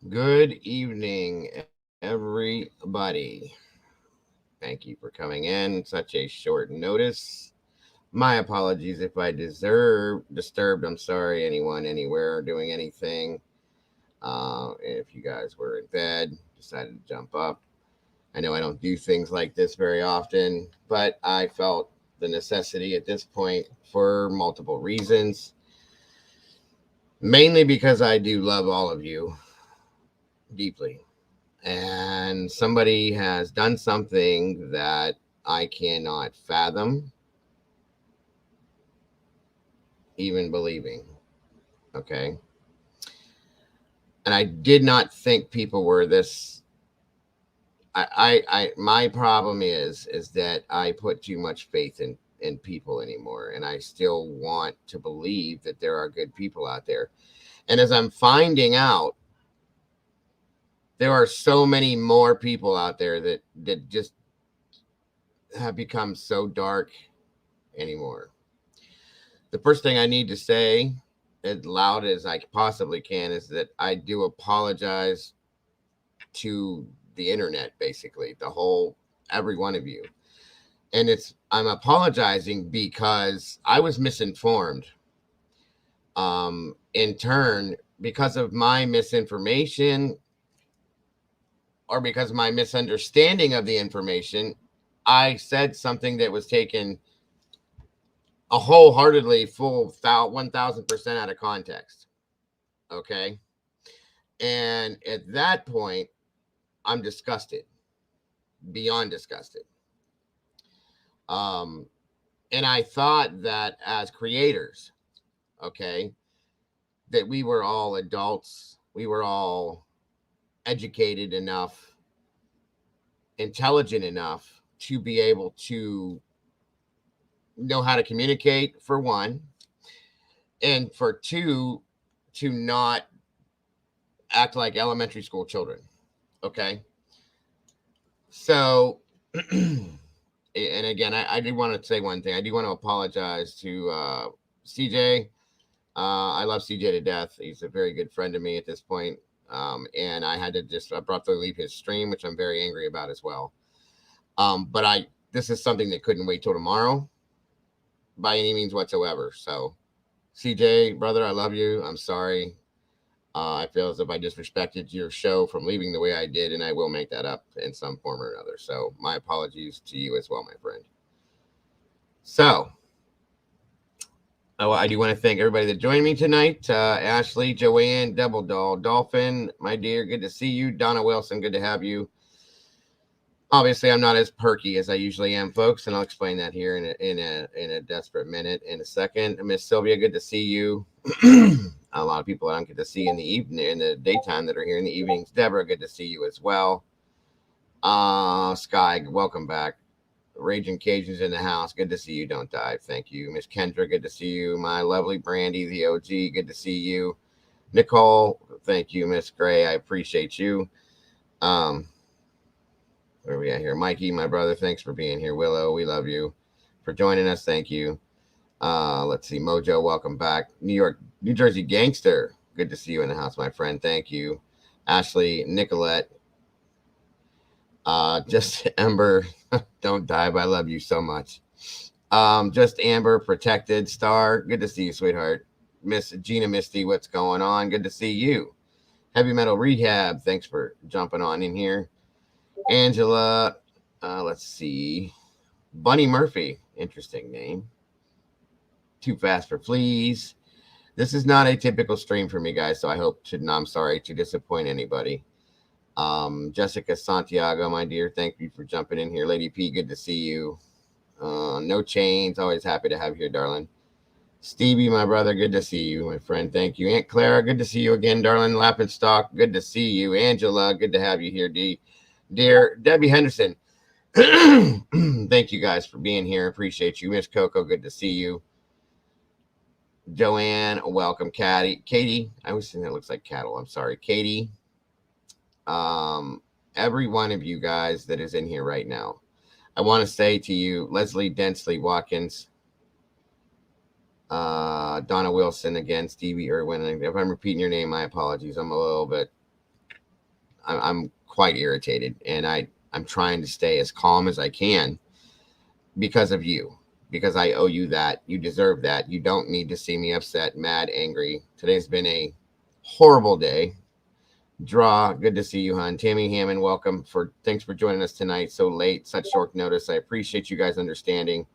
Good evening, everybody. Thank you for coming in. Such a short notice. My apologies if I disturbed. I'm sorry, anyone, anywhere, doing anything. If you guys were in bed, decided to jump up. I know I don't do things like this very often, but I felt the necessity at this point for multiple reasons. Mainly because I do love all of you deeply, and somebody has done something that I cannot fathom even believing. Okay. And I did not think people were this. My problem is that I put too much faith in people anymore, and I still want to believe that there are good people out there. And as I'm finding out, there are so many more people out there that just have become so dark anymore. The first thing I need to say as loud as I possibly can is that I do apologize to the internet, basically, the whole, every one of you. And I'm apologizing because I was misinformed. In turn, because of my misinformation or because of my misunderstanding of the information, I said something that was taken a wholeheartedly full 1000% out of context. Okay. And at that point, I'm disgusted, beyond disgusted. Um, and I thought that as creators, okay, that we were all adults, we were all educated enough, intelligent enough to be able to know how to communicate, for one, and for two, to not act like elementary school children. Okay. So, and again, I do want to say one thing. I do want to apologize to CJ. I love CJ to death. He's a very good friend to me at this point. And I had to just abruptly leave his stream, which I'm very angry about as well. But this is something that couldn't wait till tomorrow by any means whatsoever. So, CJ, brother, I love you. I'm sorry. I feel as if I disrespected your show from leaving the way I did, and I will make that up in some form or another. So, my apologies to you as well, my friend. So, I do want to thank everybody that joined me tonight. Ashley, Joanne, Double Doll, Dolphin, my dear, good to see you. Donna Wilson, good to have you. Obviously, I'm not as perky as I usually am, folks, and I'll explain that here in a desperate minute in a second. Miss Sylvia, good to see you. A lot of people I don't get to see in the evening, in the daytime, that are here in the evenings. Deborah, good to see you as well. Sky, welcome back. Raging Cajuns in the house. Good to see you. Don't dive. Thank you. Miss Kendra, good to see you. My lovely Brandy, the OG, good to see you. Nicole, thank you. Miss Gray, I appreciate you. Where are we at here? Mikey, my brother, thanks for being here. Willow, we love you for joining us. Thank you. Let's see. Mojo, welcome back. New Jersey Gangster, good to see you in the house, my friend. Thank you. Ashley, Nicolette, just Ember, don't dive. I love you so much. Just Amber, Protected Star, good to see you, sweetheart. Miss Gina Misty, what's going on? Good to see you. Heavy Metal Rehab, thanks for jumping on in here. Angela, let's see. Bunny Murphy, interesting name. Too Fast for Fleas. This is not a typical stream for me, guys, so I hope to, no, I'm sorry to disappoint anybody. Jessica Santiago, my dear, thank you for jumping in here. Lady P, good to see you. No Chains, always happy to have you here, darling. Stevie, my brother, good to see you, my friend. Thank you. Aunt Clara, good to see you again, darling. Lappenstock, good to see you. Angela, good to have you here, Dear Debbie Henderson, thank you guys for being here. Appreciate you. Miss Coco, good to see you. Joanne, welcome. Katie, I always think that looks like cattle. I'm sorry. Katie, every one of you guys that is in here right now, I want to say to you, Leslie Densley Watkins, Donna Wilson again, Stevie Irwin. If I'm repeating your name, my apologies. I'm a little bit I'm quite irritated, and I'm trying to stay as calm as I can because of you, because I owe you that. You deserve that. You don't need to see me upset, mad, angry. Today's been a horrible day. Draw, good to see you, hon. Tammy Hammond, welcome. Thanks for joining us tonight so late, such short notice. I appreciate you guys understanding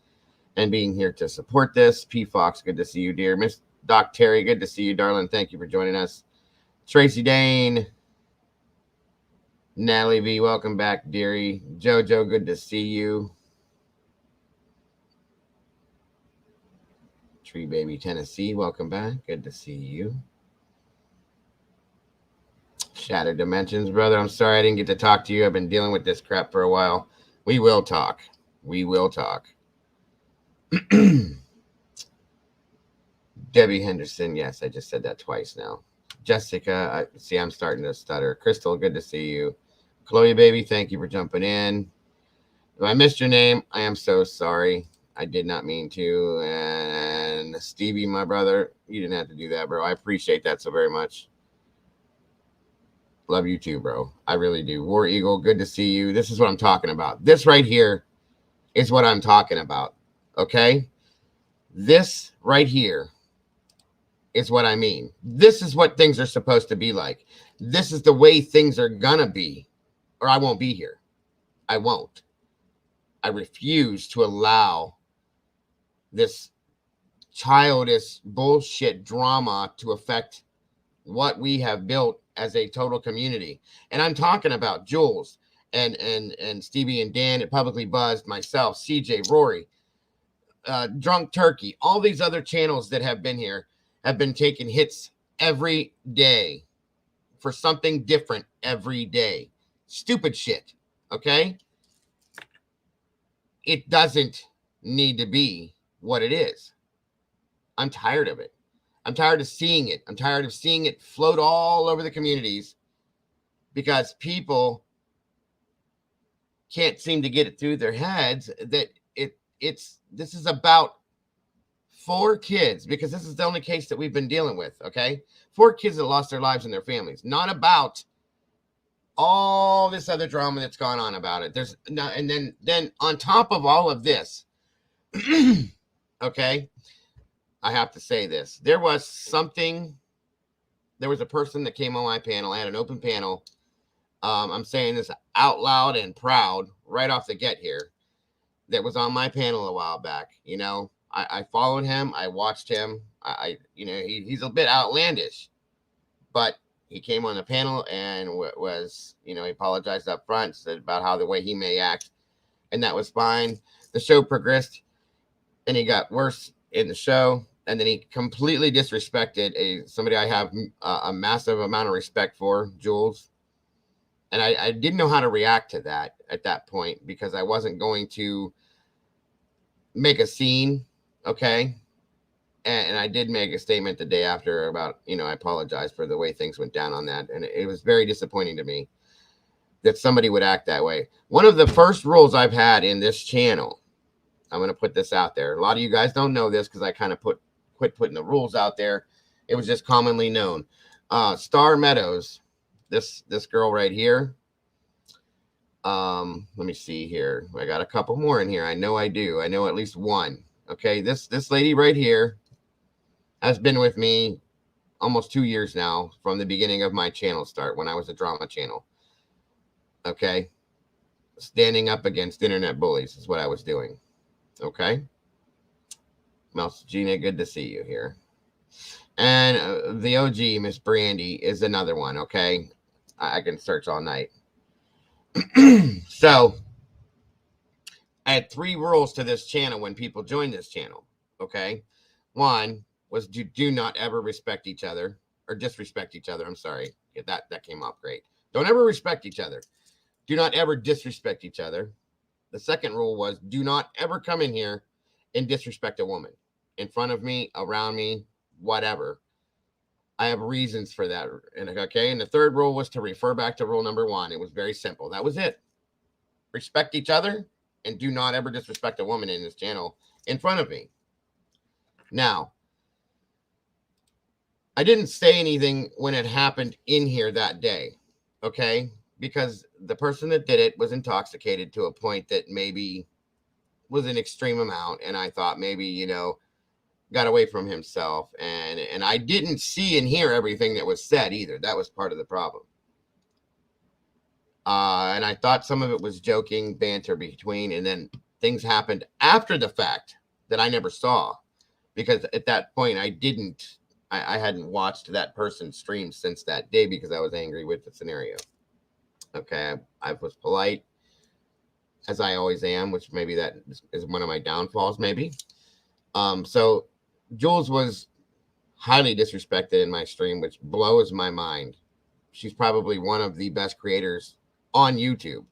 and being here to support this. P Fox, good to see you, dear. Miss Doc Terry, good to see you, darling. Thank you for joining us. Tracy Dane, Natalie V, welcome back, dearie. Jojo, good to see you. Tree Baby Tennessee, welcome back. Good to see you. Shattered Dimensions, brother. I'm sorry I didn't get to talk to you. I've been dealing with this crap for a while. We will talk. We will talk. Debbie Henderson. Yes, I just said that twice now. Jessica. See, I'm starting to stutter. Crystal, good to see you. Chloe, baby, thank you for jumping in. If I missed your name, I am so sorry. I did not mean to. And Stevie, my brother, you didn't have to do that, bro. I appreciate that so very much. Love you too, bro. I really do. War Eagle, good to see you. This is what I'm talking about. This right here is what I'm talking about. Okay? This right here is what I mean. This is what things are supposed to be like. This is the way things are gonna be, or I won't be here. I won't. I refuse to allow this childish bullshit drama to affect what we have built as a total community. And I'm talking about Jules and Stevie and Dan at Publicly Buzzed, myself, CJ, Rory, Drunk Turkey, all these other channels that have been here have been taking hits every day for something different every day. Stupid shit, okay? It doesn't need to be what it is. I'm tired of it. I'm tired of seeing it. I'm tired of seeing it float all over the communities because people can't seem to get it through their heads that this is about 4 kids, because this is the only case that we've been dealing with, okay? 4 kids that lost their lives and their families, not about all this other drama that's gone on about it. There's no, and then on top of all of this, okay, I have to say this. There was a person that came on my panel. I had an open panel. I'm saying this out loud and proud right off the get here. That was on my panel a while back. You know, I followed him. I watched him. He's a bit outlandish, but he came on the panel and he apologized up front, said about how the way he may act, and that was fine. The show progressed, and he got worse in the show. And then he completely disrespected somebody I have a massive amount of respect for, Jules. And I didn't know how to react to that at that point because I wasn't going to make a scene, okay? And I did make a statement the day after about, I apologize for the way things went down on that. And it was very disappointing to me that somebody would act that way. One of the first rules I've had in this channel, I'm going to put this out there. A lot of you guys don't know this because I kind of quit putting the rules out there. It was just commonly known. Star Meadows, this girl right here. Let me see here. I got a couple more in here. I know I do. I know at least one. Okay, this lady right here has been with me almost 2 years now from the beginning of my channel start when I was a drama channel. Okay, standing up against internet bullies is what I was doing. Okay. Mouse Gina, good to see you here. And the OG, Miss Brandy, is another one, okay? I can search all night. So, I had 3 rules to this channel when people joined this channel, okay? One was do not ever respect each other, or disrespect each other, I'm sorry. Yeah, that came off great. Don't ever respect each other. Do not ever disrespect each other. The second rule was do not ever come in here and disrespect a woman. In front of me, around me, whatever. I have reasons for that. And okay. And the third rule was to refer back to rule number 1. It was very simple. That was it. Respect each other and do not ever disrespect a woman in this channel in front of me. Now, I didn't say anything when it happened in here that day. Okay. because the person that did it was intoxicated to a point that maybe was an extreme amount. And I thought maybe, got away from himself. And I didn't see and hear everything that was said either. That was part of the problem. And I thought some of it was joking, banter between, and then things happened after the fact that I never saw, because at that point I hadn't watched that person's stream since that day because I was angry with the scenario. Okay, I was polite, as I always am, which maybe that is one of my downfalls, maybe. So Jules was highly disrespected in my stream, which blows my mind. She's probably one of the best creators on YouTube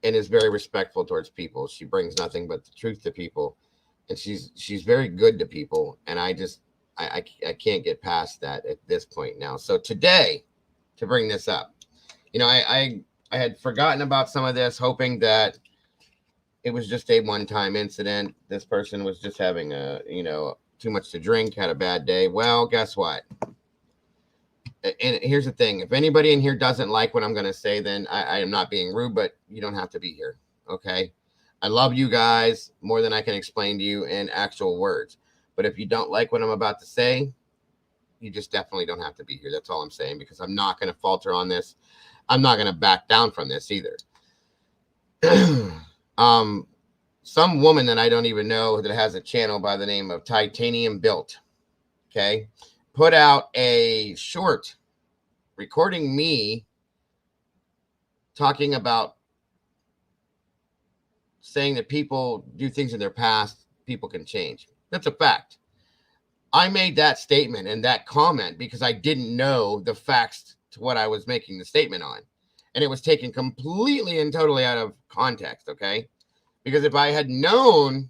and is very respectful towards people. She brings nothing but the truth to people, and she's very good to people. And I can't get past that at this point now. So today, to bring this up, I had forgotten about some of this, hoping that it was just a one-time incident. This person was just having too much to drink, had a bad day. Well, guess what? And here's the thing. If anybody in here doesn't like what I'm going to say, then I am not being rude, but you don't have to be here. Okay. I love you guys more than I can explain to you in actual words. But if you don't like what I'm about to say, you just definitely don't have to be here. That's all I'm saying, because I'm not going to falter on this. I'm not going to back down from this either. Some woman that I don't even know that has a channel by the name of Titanium Built, okay, put out a short recording me talking about saying that people do things in their past, people can change. That's a fact. I made that statement and that comment because I didn't know the facts to what I was making the statement on. And it was taken completely and totally out of context, okay? Because if I had known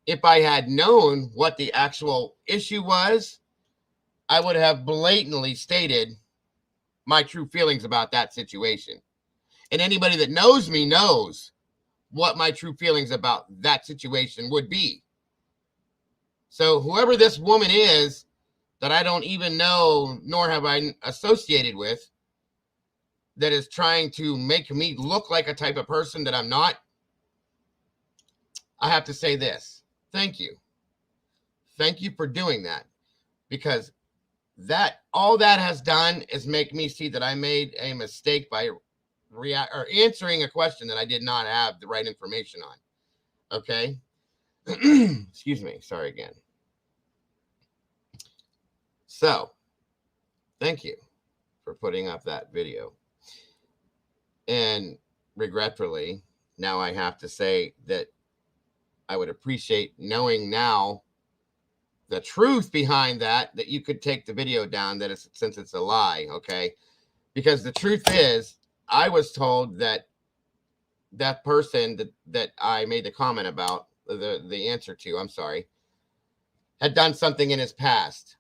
what the actual issue was, I would have blatantly stated my true feelings about that situation. And anybody that knows me knows what my true feelings about that situation would be. So whoever this woman is that I don't even know, nor have I associated with, that is trying to make me look like a type of person that I'm not, I have to say this. Thank you. Thank you for doing that, because all that has done is make me see that I made a mistake by answering a question that I did not have the right information on. Okay. Excuse me. Sorry again. So thank you for putting up that video. And regretfully, now I have to say that I would appreciate knowing now the truth behind that you could take the video down, since it's a lie. Okay. Because the truth is, I was told that that person that I made the comment about, the answer to, I'm sorry, had done something in his past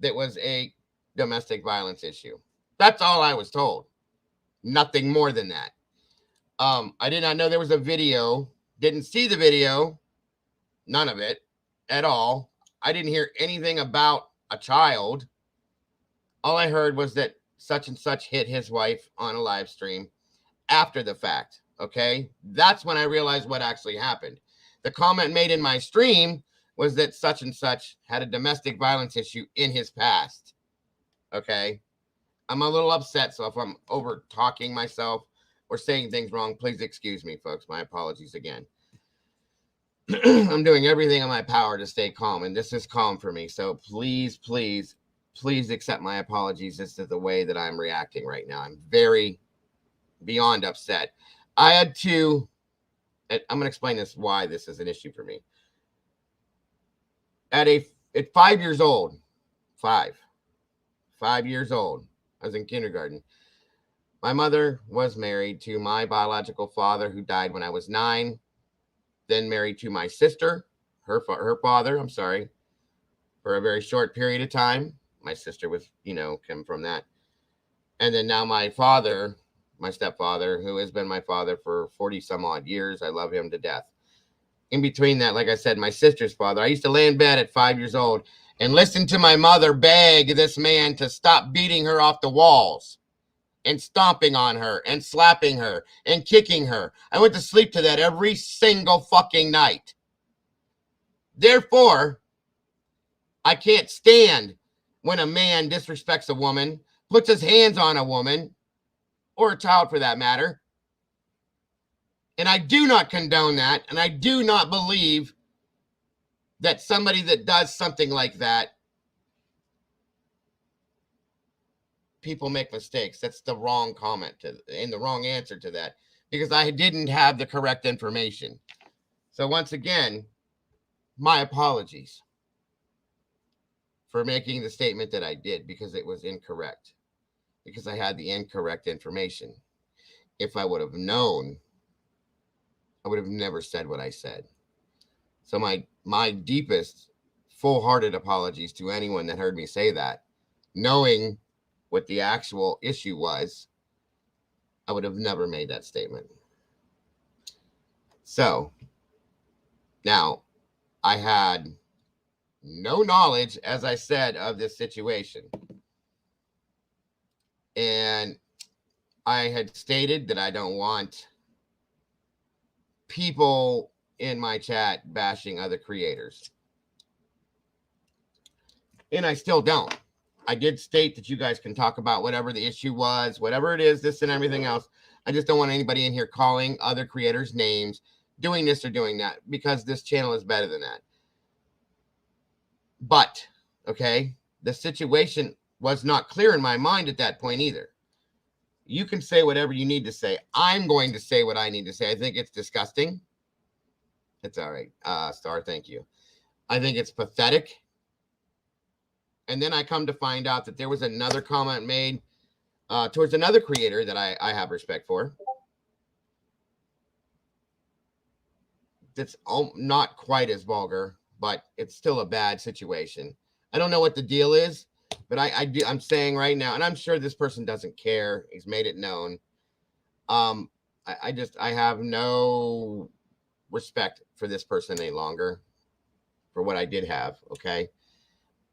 that was a domestic violence issue. That's all I was told. Nothing more than that. I did not know there was a video. Didn't see the video. None of it at all. I didn't hear anything about a child. All I heard was that such and such hit his wife on a live stream after the fact. Okay. That's when I realized what actually happened. The comment made in my stream was that such and such had a domestic violence issue in his past. Okay. I'm a little upset. So if I'm over talking myself or saying things wrong, please excuse me, folks. My apologies again. I'm doing everything in my power to stay calm, and this is calm for me. So please, please, please accept my apologies as to the way that I'm reacting right now. I'm very beyond upset. I'm going to explain why this is an issue for me. At 5 years old, 5 years old, I was in kindergarten. My mother was married to my biological father, who died when I was 9. Then married to my sister, her father, I'm sorry, for a very short period of time. My sister was, came from that. And then now my father, my stepfather, who has been my father for 40 some odd years. I love him to death. In between that, like I said, my sister's father, I used to lay in bed at 5 years old and listen to my mother beg this man to stop beating her off the walls and stomping on her and slapping her and kicking her. I went to sleep to that every single fucking night. Therefore, I can't stand when a man disrespects a woman, puts his hands on a woman, or a child for that matter. And I do not condone that. And I do not believe that somebody that does something like that, people make mistakes. That's the wrong comment and the wrong answer to that, because I didn't have the correct information. So once again, my apologies for making the statement that I did, because it was incorrect, because I had the incorrect information. If I would have known, I would have never said what I said. So my deepest, full-hearted apologies to anyone that heard me say that. Knowing what the actual issue was, I would have never made that statement. So now I had no knowledge, as I said, of this situation. And I had stated that I don't want people in my chat bashing other creators. And I still don't. I did state that you guys can talk about whatever the issue was, whatever it is, this and everything else. I just don't want anybody in here calling other creators names, doing this or doing that, because this channel is better than that. But, okay, the situation was not clear in my mind at that point either. You can say whatever you need to say. I'm going to say what I need to say. I think it's disgusting. It's all right. Star, thank you. I think it's pathetic. And then I come to find out that there was another comment made towards another creator that I have respect for. That's not quite as vulgar, but it's still a bad situation. I don't know what the deal is, but I'm saying right now, and I'm sure this person doesn't care. He's made it known. I have no respect for this person any longer, for what I did have. Okay.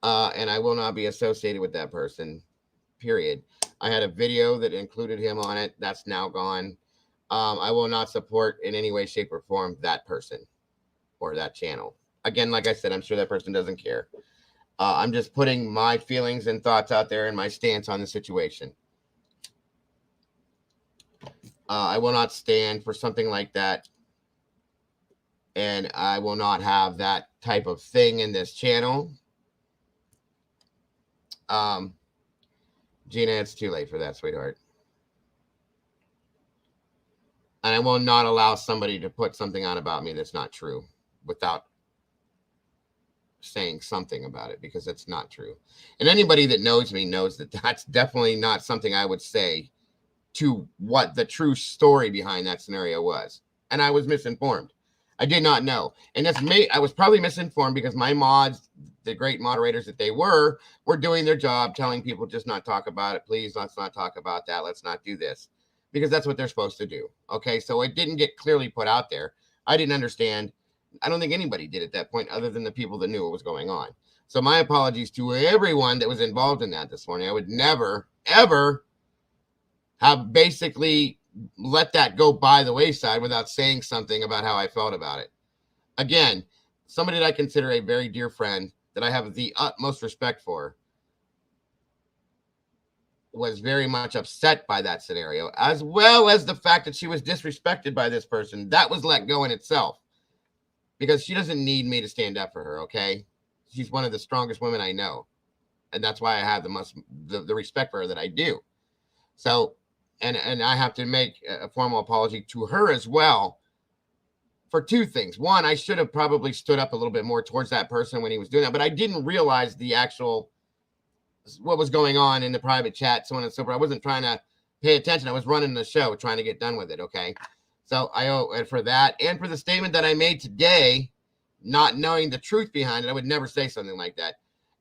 And I will not be associated with that person, period. I had a video that included him on it. That's now gone. I will not support in any way, shape, or form that person or that channel. Again, like I said, I'm sure that person doesn't care. I'm just putting my feelings and thoughts out there and my stance on the situation. I will not stand for something like that. And I will not have that type of thing in this channel. Gina, it's too late for that, sweetheart. And I will not allow somebody to put something on about me that's not true without saying something about it, because it's not true. And anybody that knows me knows that that's definitely not something I would say to what the true story behind that scenario was. And I was misinformed. I did not know. And I was probably misinformed because my mods, the great moderators that they were doing their job, telling people just not talk about it. Please, let's not talk about that. Let's not do this, because that's what they're supposed to do. Okay. So it didn't get clearly put out there. I didn't understand. I don't think anybody did at that point other than the people that knew what was going on. So my apologies to everyone that was involved in that this morning. I would never, ever have basically let that go by the wayside without saying something about how I felt about it. Again, somebody that I consider a very dear friend, that I have the utmost respect for, was very much upset by that scenario, as well as the fact that she was disrespected by this person. That was let go in itself, because she doesn't need me to stand up for her, okay? She's one of the strongest women I know, and that's why I have the respect for her that I do. So, and I have to make a formal apology to her as well for two things. One, I should have probably stood up a little bit more towards that person when he was doing that, but I didn't realize the actual, what was going on in the private chat, so on and so forth. I wasn't trying to pay attention. I was running the show, trying to get done with it, okay? So I owe it for that, and for the statement that I made today, not knowing the truth behind it. I would never say something like that.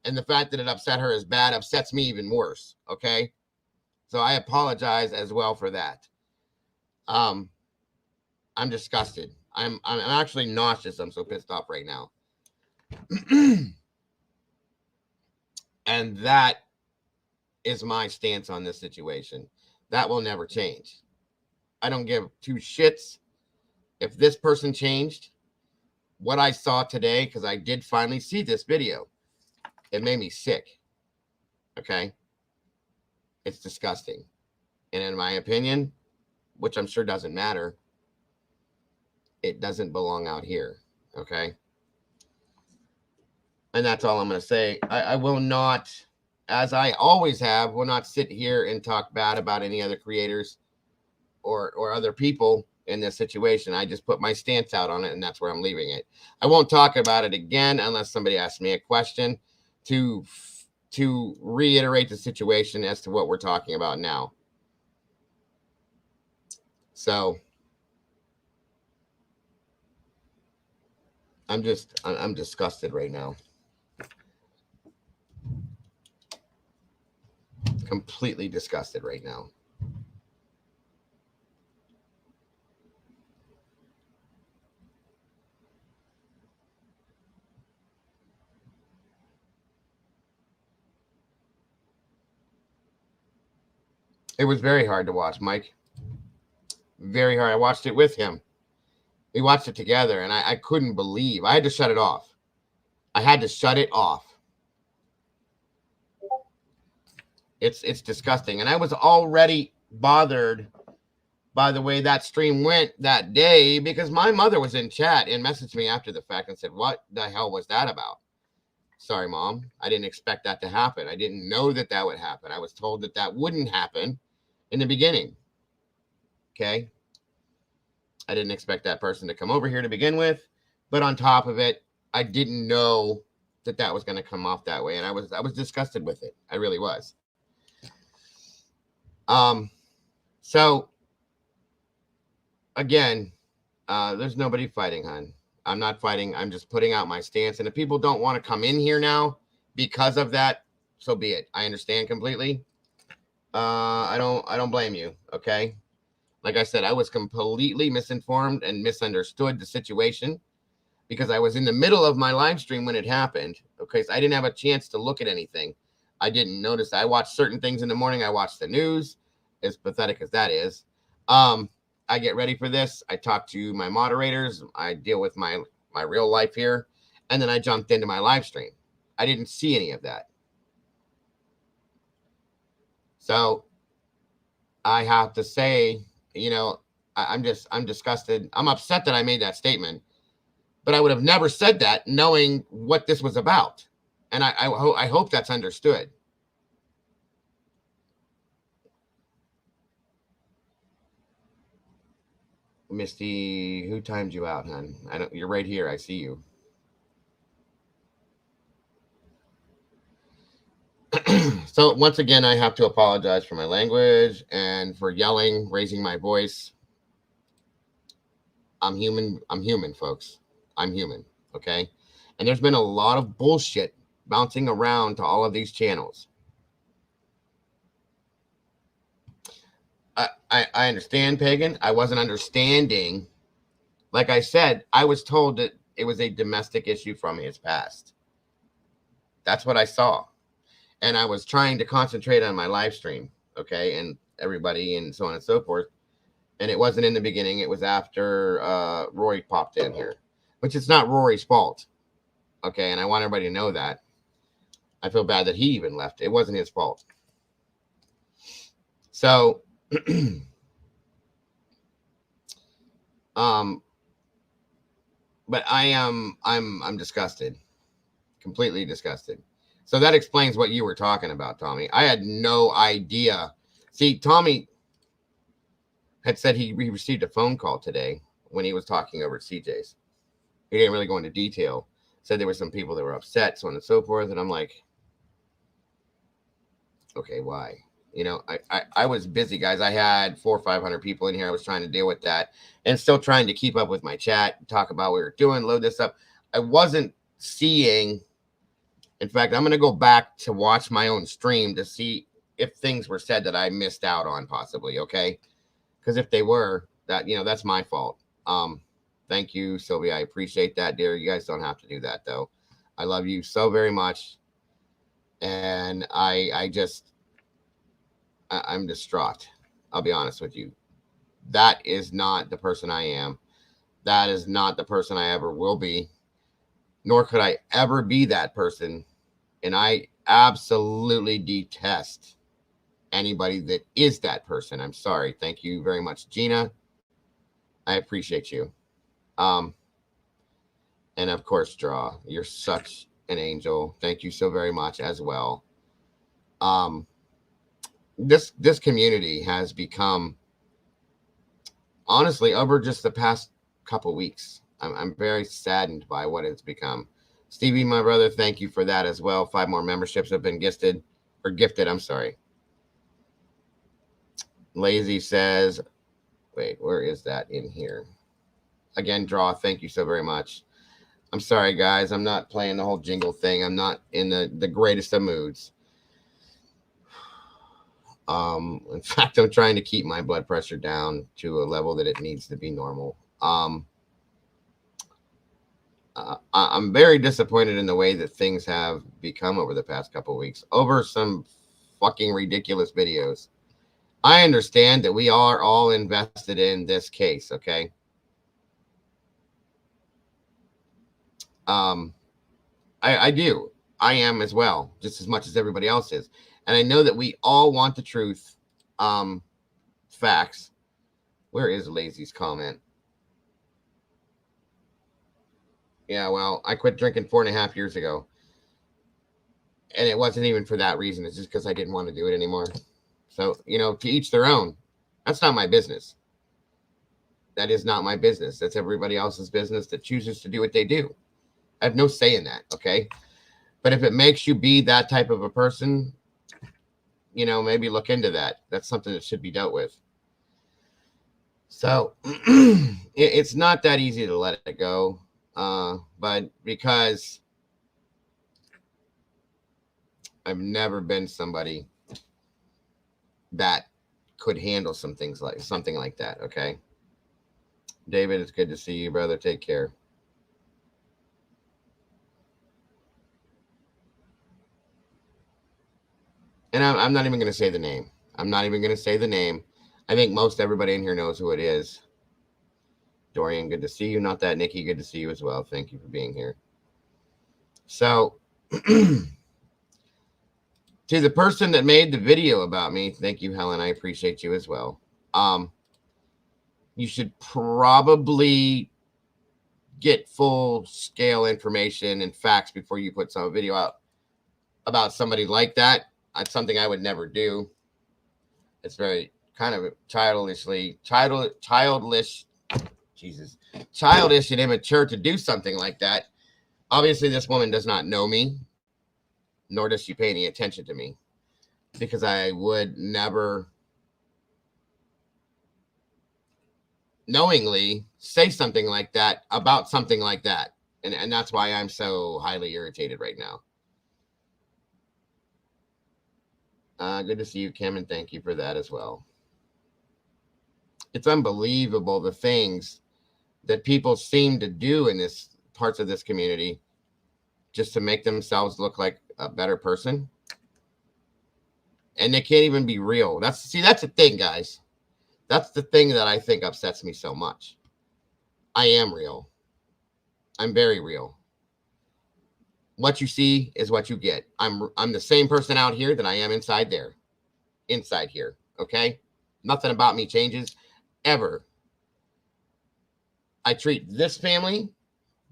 And the fact that it upset her as bad upsets me even worse, okay? So I apologize as well for that. I'm disgusted. I'm actually nauseous. I'm so pissed off right now. And that is my stance on this situation. That will never change. I don't give two shits if this person changed. What I saw today, because I did finally see this video, it made me sick. Okay? It's disgusting. And in my opinion, which I'm sure doesn't matter, it doesn't belong out here. Okay? And that's all I'm going to say. I will not, as I always have, will not sit here and talk bad about any other creators or other people in this situation. I just put my stance out on it, and that's where I'm leaving it. I won't talk about it again unless somebody asks me a question to reiterate the situation as to what we're talking about now. So I'm disgusted right now. Completely disgusted right now. It was very hard to watch, Mike. Very hard. I watched it with him. We watched it together, and I couldn't believe. I had to shut it off. I had to shut it off. It's disgusting. And I was already bothered by the way that stream went that day because my mother was in chat and messaged me after the fact and said, "What the hell was that about?" Sorry, Mom. I didn't expect that to happen. I didn't know that that would happen. I was told that that wouldn't happen in the beginning. Okay? I didn't expect that person to come over here to begin with. But on top of it, I didn't know that that was going to come off that way. And I was disgusted with it. I really was. So again, there's nobody fighting, hon. I'm not fighting. I'm just putting out my stance. And if people don't want to come in here now because of that, so be it. I understand completely. I don't blame you. Okay. Like I said, I was completely misinformed and misunderstood the situation because I was in the middle of my live stream when it happened. Okay. So I didn't have a chance to look at anything. I didn't notice. I watched certain things in the morning. I watched the news, as pathetic as that is. I get ready for this. I talk to my moderators. I deal with my real life here. And then I jumped into my live stream. I didn't see any of that. So I have to say, you know, I'm disgusted. I'm upset that I made that statement, but I would have never said that knowing what this was about. And I hope that's understood. Misty, who timed you out, hon? You're right here. I see you. So once again, I have to apologize for my language and for yelling, raising my voice. I'm human. I'm human, folks. I'm human. Okay. And there's been a lot of bullshit bouncing around to all of these channels. I understand, Pagan. I wasn't understanding. Like I said, I was told that it was a domestic issue from his past. That's what I saw. And I was trying to concentrate on my live stream, okay, and everybody and so on and so forth. And it wasn't in the beginning. It was after Rory popped in here, which is not Rory's fault, okay? And I want everybody to know that. I feel bad that he even left. It wasn't his fault. So, but I'm disgusted, completely disgusted. So that explains what you were talking about, Tommy. I had no idea. See, Tommy had said he received a phone call today when he was talking over at CJ's. He didn't really go into detail. Said there were some people that were upset, so on and so forth. And I'm like, okay, why? You know, I was busy, guys. I had 400 or 500 people in here. I was trying to deal with that and still trying to keep up with my chat, talk about what we were doing, load this up. I wasn't seeing. In fact, I'm going to go back to watch my own stream to see if things were said that I missed out on possibly. Okay. Because if they were, that, you know, that's my fault. Thank you, Sylvia. I appreciate that, dear. You guys don't have to do that, though. I love you so very much. And I'm distraught. I'll be honest with you. That is not the person I am. That is not the person I ever will be, nor could I ever be that person. And I absolutely detest anybody that is that person. I'm sorry. Thank you very much, Gina. I appreciate you. And of course, Draw, you're such an angel. Thank you so very much as well. Um, this community has become, honestly, over just the past couple weeks, I'm very saddened by what it's become. Stevie, my brother, thank you for that as well. 5 more memberships have been gifted. I'm sorry. Lazy says, wait, where is that in here? Again, Draw, thank you so very much. I'm sorry, guys. I'm not playing the whole jingle thing. I'm not in the greatest of moods. In fact, I'm trying to keep my blood pressure down to a level that it needs to be normal. I'm very disappointed in the way that things have become over the past couple of weeks over some fucking ridiculous videos. I understand that we are all invested in this case, okay? I do. I am as well, just as much as everybody else is. And I know that we all want the truth, facts. Where is Lazy's comment? Yeah, well, I quit drinking 4.5 years ago. And it wasn't even for that reason. It's just because I didn't want to do it anymore. So, to each their own. That's not my business. That is not my business. That's everybody else's business that chooses to do what they do. I have no say in that, okay? But if it makes you be that type of a person, maybe look into that. That's something that should be dealt with. So it's not that easy to let it go. But because I've never been somebody that could handle something like that, okay? David, it's good to see you, brother. Take care. And I'm not even going to say the name. I'm not even going to say the name. I think most everybody in here knows who it is. Dorian, good to see you. Not that, Nikki, good to see you as well. Thank you for being here. So, to the person that made the video about me, thank you, Helen. I appreciate you as well. You should probably get full scale information and facts before you put some video out about somebody like that. That's something I would never do. It's very kind of childish, and immature to do something like that. Obviously, this woman does not know me, nor does she pay any attention to me, because I would never knowingly say something like that about something like that. And that's why I'm so highly irritated right now. Good to see you, Kim, and thank you for that as well. It's unbelievable the things that people seem to do in this parts of this community just to make themselves look like a better person. And they can't even be real. That's the thing, guys. That's the thing that I think upsets me so much. I am real. I'm very real. What you see is what you get. I'm the same person out here that I am inside here. Okay? Nothing about me changes ever. I treat this family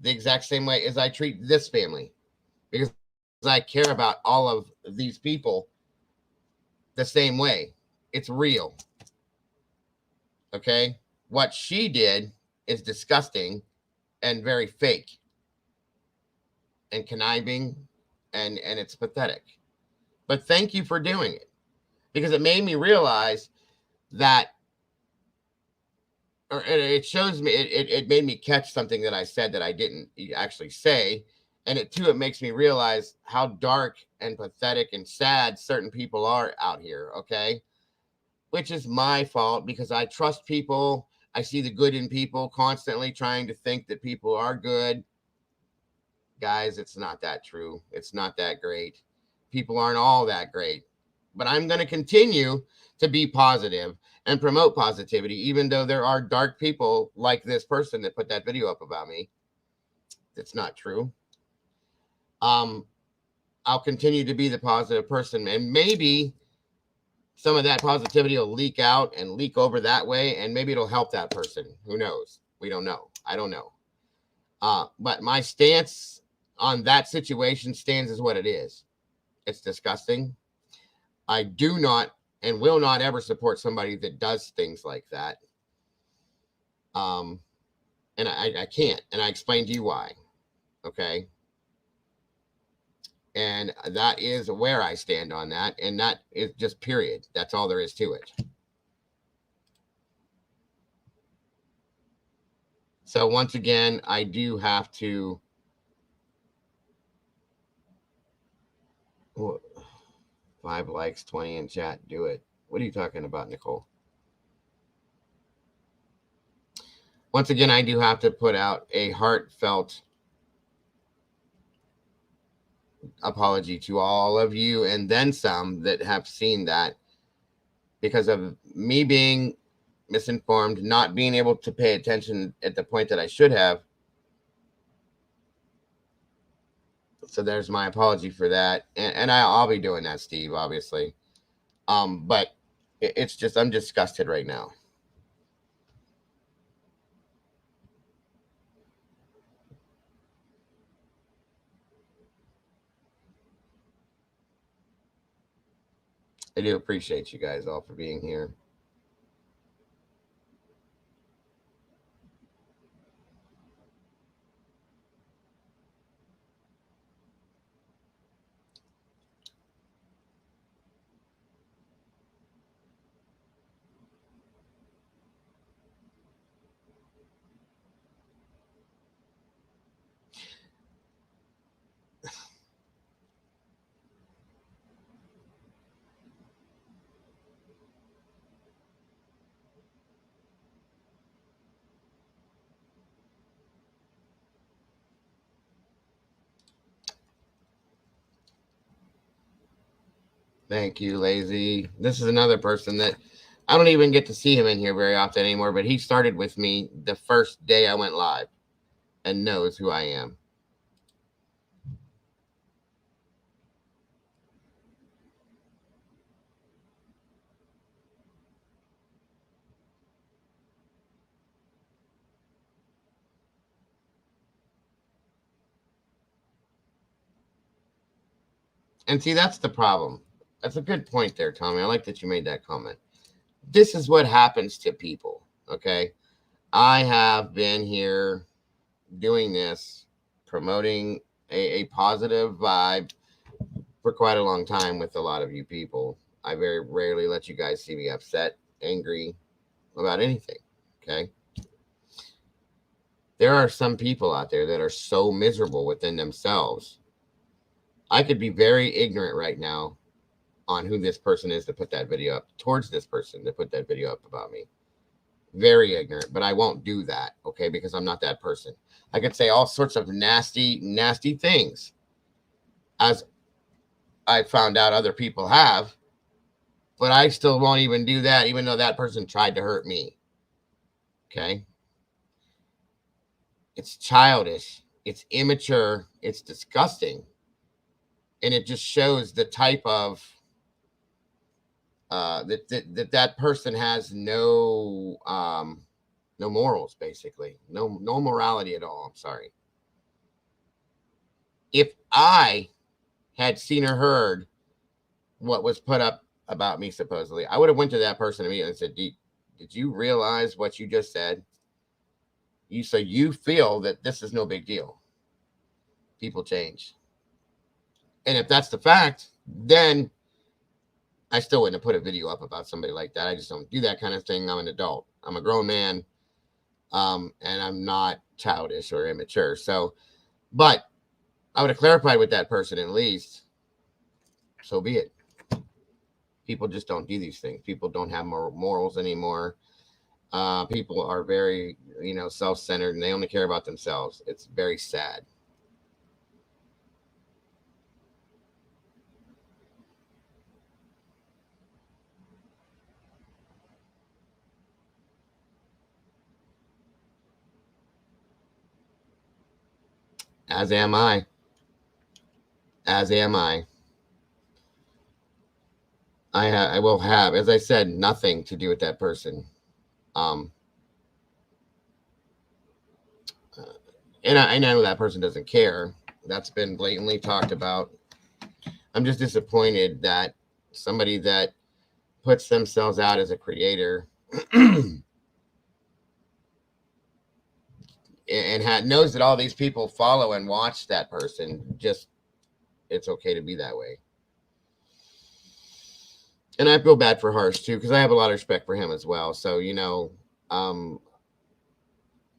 the exact same way as I treat this family, because I care about all of these people the same way. It's real. Okay? What she did is disgusting and very fake and conniving, and it's pathetic. But thank you for doing it, because it made me realize that, or it shows me, it made me catch something that I said that I didn't actually say. And it makes me realize how dark and pathetic and sad certain people are out here, okay? Which is my fault, because I trust people. I see the good in people, constantly trying to think that people are good. Guys, it's not that true. It's not that great. People aren't all that great. But I'm going to continue to be positive and promote positivity, even though there are dark people like this person that put that video up about me. It's not true. I'll continue to be the positive person, and maybe some of that positivity will leak out and leak over that way, and maybe it'll help that person. Who knows? We don't know. I don't know. But my stance on that situation stands as what it is. It's disgusting. I do not and will not ever support somebody that does things like that. And I can't. And I explained to you why. Okay. And that is where I stand on that. And that is just period. That's all there is to it. So once again, I do have to. 5 likes, 20 in chat. Do it. What are you talking about, Nicole? Once again, I do have to put out a heartfelt apology to all of you and then some that have seen that because of me being misinformed, not being able to pay attention at the point that I should have. So there's my apology for that. And I'll be doing that, Steve, obviously. But it's just, I'm disgusted right now. I do appreciate you guys all for being here. Thank you, Lazy. This is another person that I don't even get to see him in here very often anymore, but he started with me the first day I went live and knows who I am. And see, that's the problem. That's a good point there, Tommy. I like that you made that comment. This is what happens to people, okay? I have been here doing this, promoting a positive vibe for quite a long time with a lot of you people. I very rarely let you guys see me upset, angry about anything, okay? There are some people out there that are so miserable within themselves. I could be very ignorant right now on who this person is to put that video up, towards this person to put that video up about me. Very ignorant, but I won't do that, okay, because I'm not that person. I could say all sorts of nasty, nasty things, as I found out other people have, but I still won't even do that, even though that person tried to hurt me, okay? It's childish, it's immature, it's disgusting, and it just shows the type of that person has no morals, basically, no morality at all. I'm sorry. If I had seen or heard what was put up about me supposedly, I would have went to that person immediately and said, did you realize what you just said? You feel that this is no big deal. People change. And if that's the fact, then I still wouldn't have put a video up about somebody like that. I just don't do that kind of thing. I'm an adult. I'm a grown man. And I'm not childish or immature. So, but I would have clarified with that person at least. So be it. People just don't do these things. People don't have morals anymore. People are very, self-centered, and they only care about themselves. It's very sad. As am I. As am I. I will have, as I said, nothing to do with that person. Um, and I know that person doesn't care. That's been blatantly talked about. I'm just disappointed that somebody that puts themselves out as a creator and knows that all these people follow and watch that person, just it's okay to be that way. And I feel bad for Harsh too, because I have a lot of respect for him as well. So, um,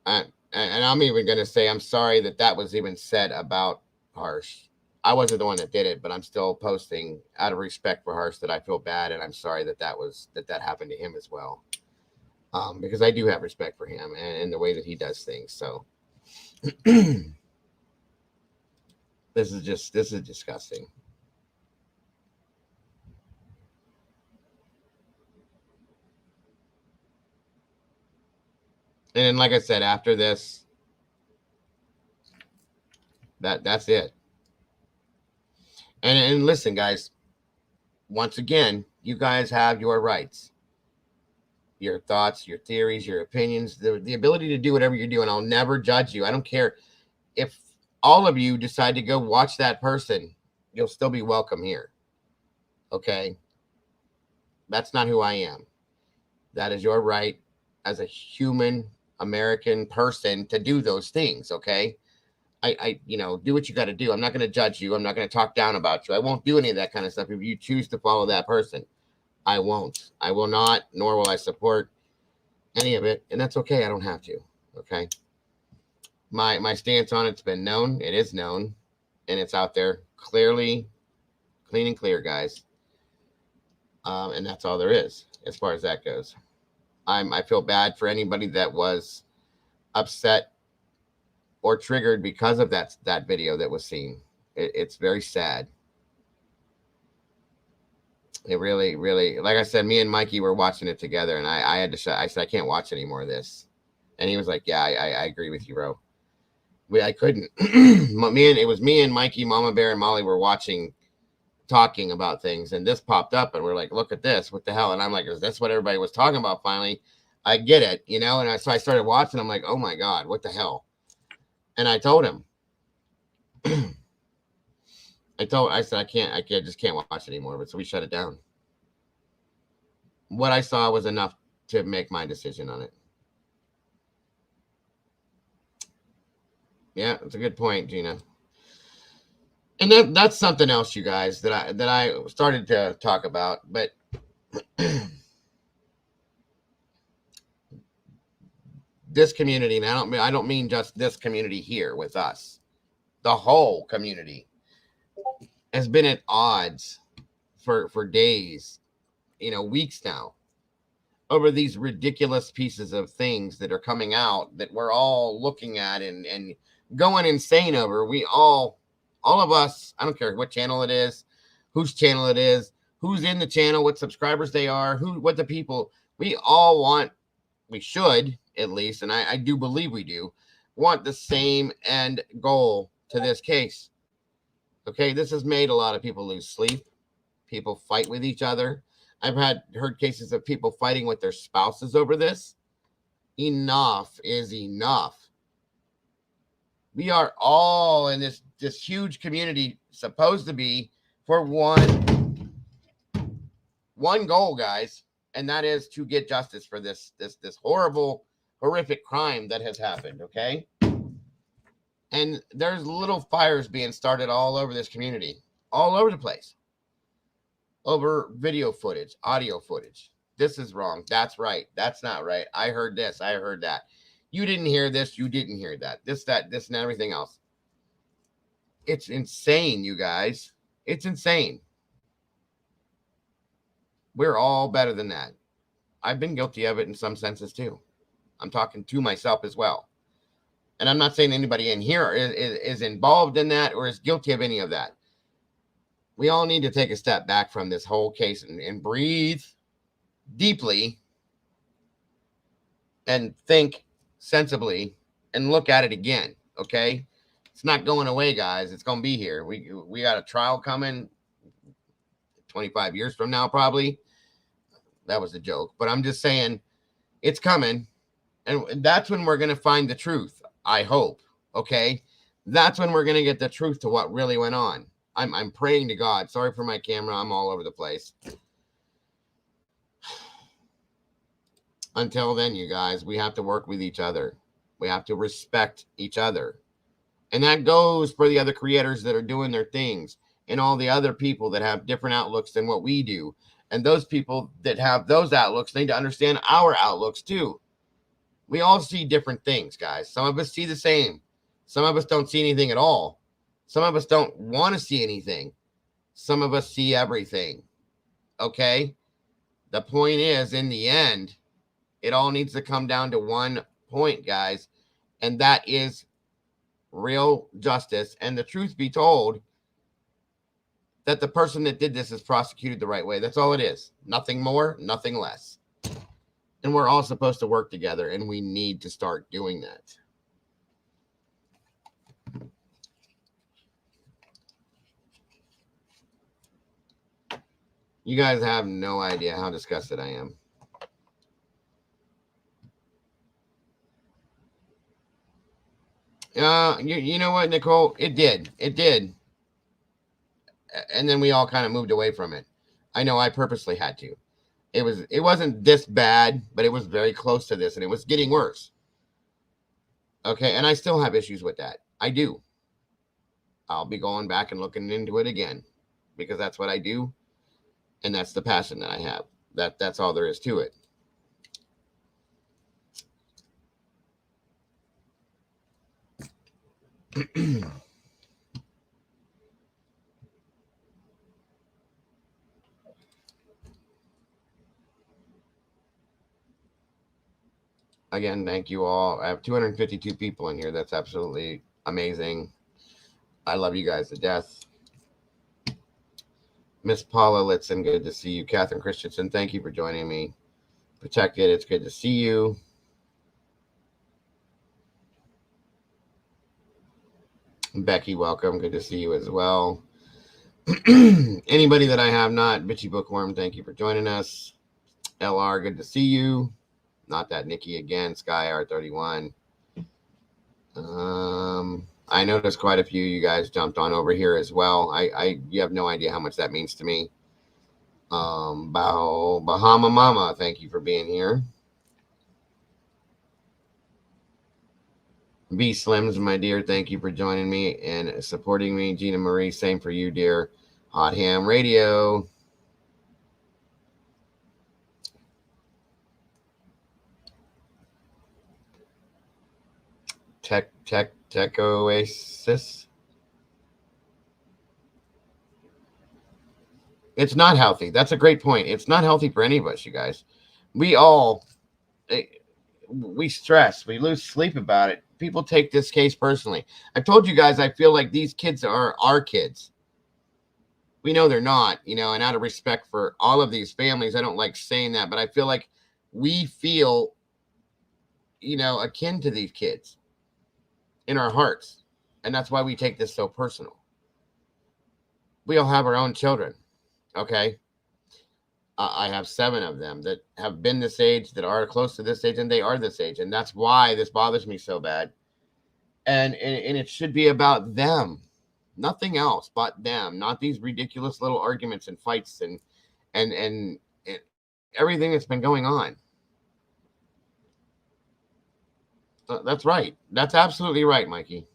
and I'm even going to say I'm sorry that was even said about Harsh. I wasn't the one that did it, but I'm still posting out of respect for Harsh that I feel bad, and I'm sorry that happened to him as well. Because I do have respect for him and the way that he does things. So this is disgusting. And then, like I said, after this, that's it. And listen, guys, once again, you guys have your rights, your thoughts, your theories, your opinions, the ability to do whatever you do, and I'll never judge you. I don't care if all of you decide to go watch that person, you'll still be welcome here. Okay? That's not who I am. That is your right as a human American person to do those things, okay? I do what you got to do. I'm not going to judge you. I'm not going to talk down about you. I won't do any of that kind of stuff if you choose to follow that person. I won't. I will not, nor will I support any of it, and that's okay. I don't have to, okay? My stance on it's been known. It is known, and it's out there clearly, clean and clear, guys. And that's all there is as far as that goes. I feel bad for anybody that was upset or triggered because of that video that was seen. It's very sad. It really, really, like I said, me and Mikey were watching it together, and I had to shut. I said I can't watch any more of this, and he was like, "Yeah, I agree with you, bro." I couldn't. It was me and Mikey, Mama Bear, and Molly were watching, talking about things, and this popped up, and we're like, "Look at this! What the hell?" And I'm like, "Is this what everybody was talking about?" Finally, I get it, And so I started watching. I'm like, "Oh my god, what the hell?" And I told him, I said, I just can't watch it anymore. But so we shut it down. What I saw was enough to make my decision on it. Yeah, that's a good point, Gina. And that's something else, you guys, that I started to talk about. But this community, and I don't mean just this community here with us. The whole community has been at odds for days, weeks now, over these ridiculous pieces of things that are coming out that we're all looking at and going insane over. We all of us, I don't care what channel it is, whose channel it is, who's in the channel, what subscribers they are, what the people, we all want, we should at least, and I do believe we do, want the same end goal to this case. Okay, this has made a lot of people lose sleep. People fight with each other. I've heard cases of people fighting with their spouses over this. Enough is enough. We are all in this huge community, supposed to be for one goal, guys, and that is to get justice for this horrible, horrific crime that has happened. Okay, and there's little fires being started all over this community, all over the place, over video footage, audio footage. This is wrong. That's right. That's not right. I heard this. I heard that. You didn't hear this. You didn't hear that. This, and everything else. It's insane, you guys. It's insane. We're all better than that. I've been guilty of it in some senses too. I'm talking to myself as well. And I'm not saying anybody in here is involved in that or is guilty of any of that. We all need to take a step back from this whole case and breathe deeply and think sensibly and look at it again. Okay. It's not going away, guys. It's going to be here. We got a trial coming 25 years from now, probably. That was a joke, but I'm just saying it's coming. And that's when we're going to find the truth. I hope. Okay. That's when we're going to get the truth to what really went on. I'm praying to God. Sorry for my camera. I'm all over the place. Until then, you guys, we have to work with each other. We have to respect each other. And that goes for the other creators that are doing their things and all the other people that have different outlooks than what we do. And those people that have those outlooks need to understand our outlooks too. We all see different things, guys. Some of us see the same. Some of us don't see anything at all. Some of us don't want to see anything. Some of us see everything. Okay? The point is, in the end, it all needs to come down to one point, guys. And that is real justice. And the truth be told, that the person that did this is prosecuted the right way. That's all it is. Nothing more, nothing less. And we're all supposed to work together, and we need to start doing that. You guys have no idea how disgusted I am. You know what, Nicole? It did. It did. And then we all kind of moved away from it. I know I purposely had to. It wasn't this bad, but it was very close to this, and it was getting worse. Okay, and I still have issues with that. I do. I'll be going back and looking into it again because that's what I do, and that's the passion that I have. That's all there is to it. Again, thank you all. I have 252 people in here. That's absolutely amazing. I love you guys to death. Miss Paula Litson, good to see you. Catherine Christensen, thank you for joining me. Protected, it's good to see you. Becky, welcome. Good to see you as well. Anybody that I have not, Bitchy Bookworm, thank you for joining us. LR, good to see you. Not that Nikki again. Sky R31. I noticed quite a few you guys jumped on over here as well. You have no idea how much that means to me. Bahama Mama, thank you for being here. B Slims, my dear, thank you for joining me and supporting me. Gina Marie, same for you, dear. Hot Ham Radio. Tech Oasis. It's not healthy. That's a great point. It's not healthy for any of us, you guys. We all, we stress. We lose sleep about it. People take this case personally. I've told you guys I feel like these kids are our kids. We know they're not, and out of respect for all of these families, I don't like saying that, but I feel like we feel, akin to these kids in our hearts. And that's why we take this so personal. We all have our own children. Okay. I have 7 of them that have been this age, that are close to this age, and they are this age. And that's why this bothers me so bad. And it should be about them. Nothing else but them. Not these ridiculous little arguments and fights and everything that's been going on. That's right. That's absolutely right, Mikey.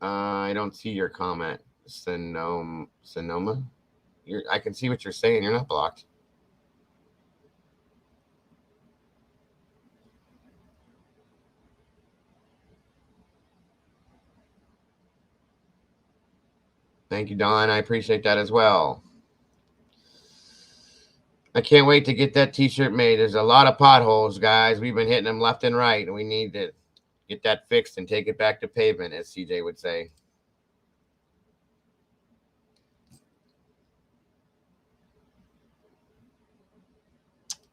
I don't see your comment. Sonoma. I can see what you're saying. You're not blocked. Thank you, Don. I appreciate that as well. I can't wait to get that t-shirt made. There's a lot of potholes, guys. We've been hitting them left and right, and we need to get that fixed and take it back to pavement, as CJ would say.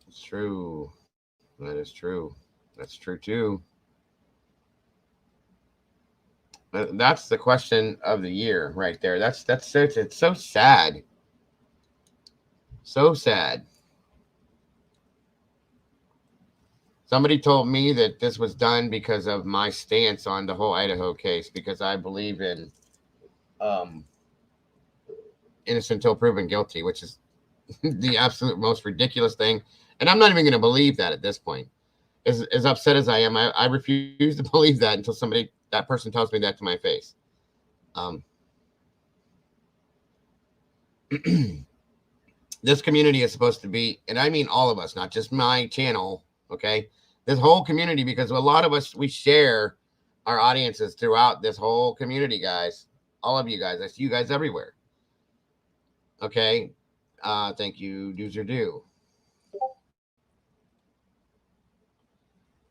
It's true. That is true. That's true too. That's the question of the year right there. That's so, it's so sad. So sad. Somebody told me that this was done because of my stance on the whole Idaho case, because I believe in um, innocent until proven guilty, which is the absolute most ridiculous thing. And I'm not even going to believe that at this point. As upset as I am, I refuse to believe that until that person tells me that to my face. Um, this community is supposed to be, and I mean all of us, not just my channel, okay? This whole community, because a lot of us, we share our audiences throughout this whole community, guys. All of you guys, I see you guys everywhere. Okay? Thank you, Do's or Do.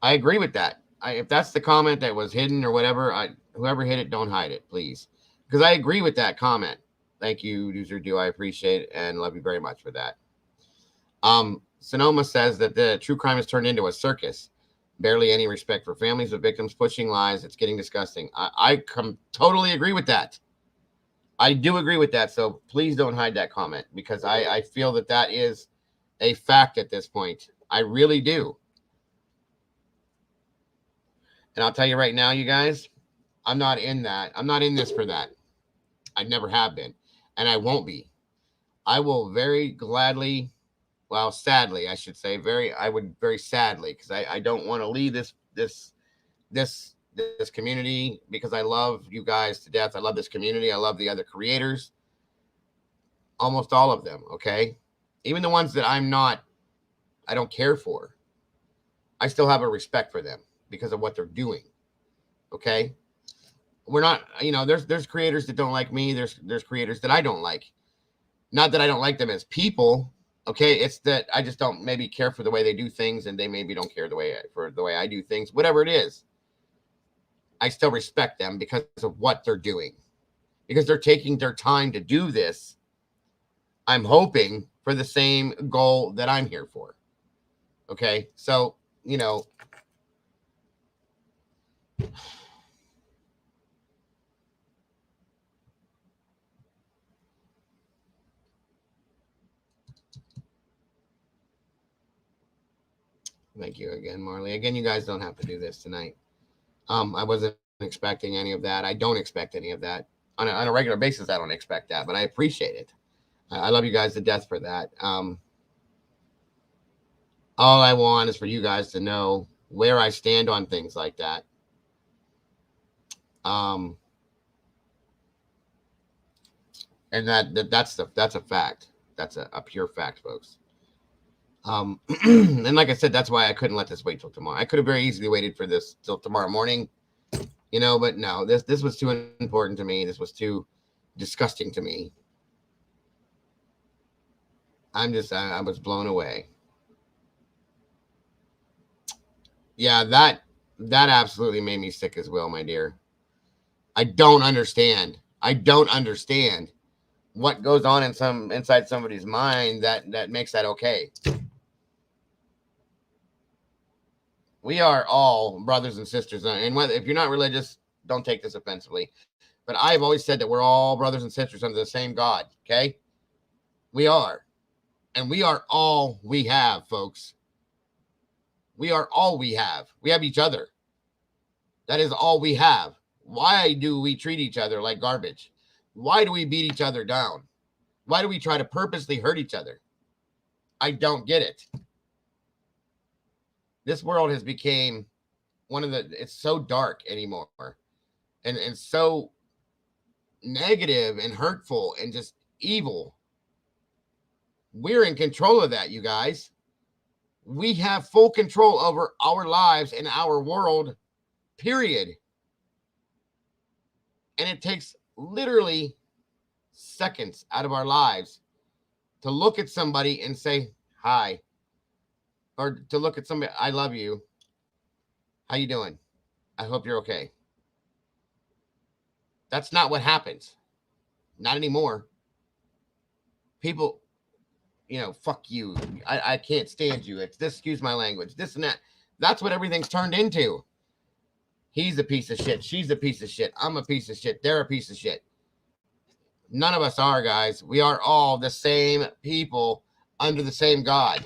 I agree with that. If that's the comment that was hidden or whatever, whoever hid it, don't hide it, please. Because I agree with that comment. Thank you, Do's or Do. I appreciate it and love you very much for that. Sonoma says that the true crime has turned into a circus. Barely any respect for families of victims, pushing lies. It's getting disgusting. I totally agree with that. I do agree with that. So please don't hide that comment, because I feel that that is a fact at this point. I really do. And I'll tell you right now, you guys, I'm not in that. I'm not in this for that. I never have been. And I won't be. I will very gladly, well, sadly, I should say, I would very sadly, because I don't want to leave this community, because I love you guys to death. I love this community. I love the other creators. Almost all of them, okay? Even the ones that I don't care for. I still have a respect for them because of what they're doing. Okay? We're not, there's creators that don't like me. There's creators that I don't like. Not that I don't like them as people. Okay, it's that I just don't maybe care for the way they do things, and they maybe don't care the way I do things. Whatever it is, I still respect them because of what they're doing, because they're taking their time to do this. I'm hoping for the same goal that I'm here for. Okay, so thank you again, Marley. Again, you guys don't have to do this tonight. I wasn't expecting any of that. I don't expect any of that on a regular basis. I don't expect that, but I appreciate it. I love you guys to death for that. All I want is for you guys to know where I stand on things like that. And that's a fact. That's a pure fact, folks. And like I said, that's why I couldn't let this wait till tomorrow. I could have very easily waited for this till tomorrow morning, but no, this was too important to me. This was too disgusting to me. I was blown away. Yeah, that absolutely made me sick as well, my dear. I don't understand what goes on inside somebody's mind that makes that okay. We are all brothers and sisters, and if you're not religious, don't take this offensively, but I've always said that we're all brothers and sisters under the same God. Okay, we are, and we are all we have, folks. We are all we have. We have each other. That is all we have. Why do we treat each other like garbage? Why do we beat each other down? Why do we try to purposely hurt each other? I don't get it. This world has become it's so dark anymore, and so negative and hurtful and just evil. We're in control of that, you guys. We have full control over our lives and our world, period. And it takes literally seconds out of our lives to look at somebody and say hi, or to look at somebody, I love you. How you doing? I hope you're okay. That's not what happens. Not anymore. People, fuck you. I can't stand you. It's this, excuse my language, this and that. That's what everything's turned into. He's a piece of shit. She's a piece of shit. I'm a piece of shit. They're a piece of shit. None of us are, guys. We are all the same people under the same God.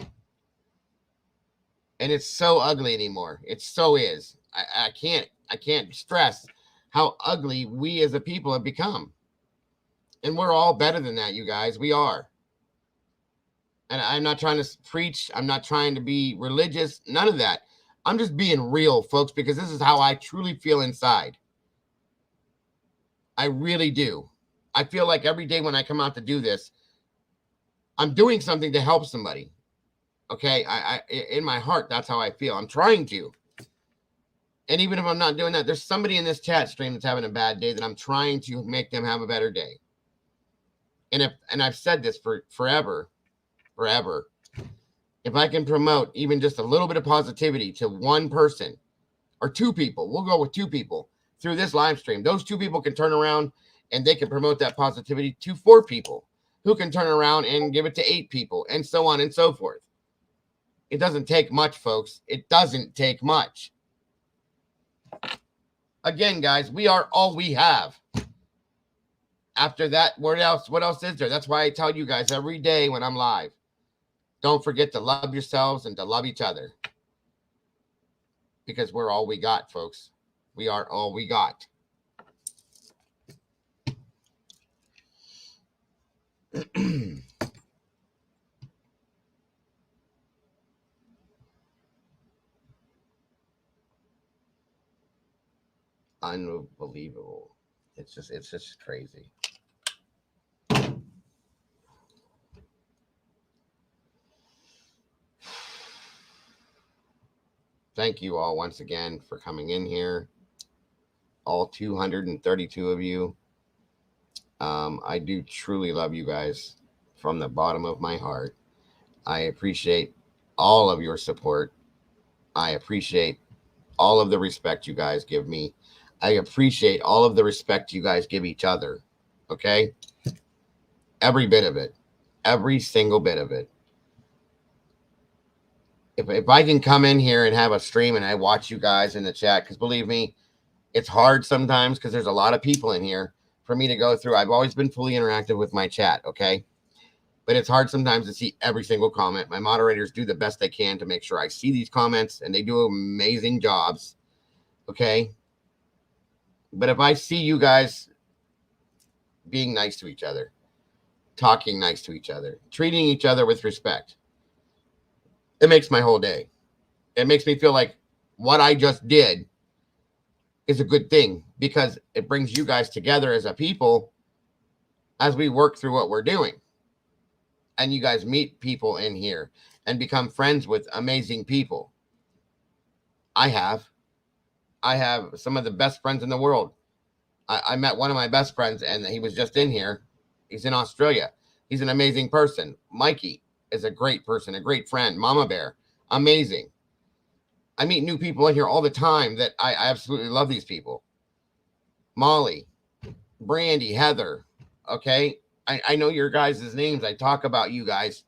And it's so ugly anymore. It so is. I can't stress how ugly we as a people have become. And we're all better than that, you guys. We are. And I'm not trying to preach. I'm not trying to be religious. None of that. I'm just being real, folks, because this is how I truly feel inside. I really do. I feel like every day when I come out to do this, I'm doing something to help somebody. Okay? I in my heart, that's how I feel. I'm trying to. And even if I'm not doing that, there's somebody in this chat stream that's having a bad day that I'm trying to make them have a better day. And I've said this for forever. If I can promote even just a little bit of positivity to one person or two people, we'll go with two people through this live stream. Those two people can turn around and they can promote that positivity to 4 people who can turn around and give it to 8 people and so on and so forth. It doesn't take much, folks. It doesn't take much. Again, guys, we are all we have. After that, what else is there? That's why I tell you guys every day when I'm live, don't forget to love yourselves and to love each other. Because we're all we got, folks. We are all we got. Unbelievable. It's just crazy. Thank you all once again for coming in here. All 232 of you. I do truly love you guys from the bottom of my heart. I appreciate all of your support. I appreciate all of the respect you guys give me. I appreciate all of the respect you guys give each other. Okay? Every bit of it. Every single bit of it. If I can come in here and have a stream and I watch you guys in the chat, because believe me, it's hard sometimes because there's a lot of people in here for me to go through. I've always been fully interactive with my chat, okay? But it's hard sometimes to see every single comment. My moderators do the best they can to make sure I see these comments, and they do amazing jobs, okay? But if I see you guys being nice to each other, talking nice to each other, treating each other with respect, it makes my whole day. It makes me feel like what I just did is a good thing because it brings you guys together as a people as we work through what we're doing. And you guys meet people in here and become friends with amazing people. I have some of the best friends in the world. I met one of my best friends and he was just in here. He's in Australia. He's an amazing person. Mikey is a great person, a great friend. Mama Bear, amazing. I meet new people in here all the time that I absolutely love these people. Molly, Brandy, Heather, okay? I know your guys' names. I talk about you guys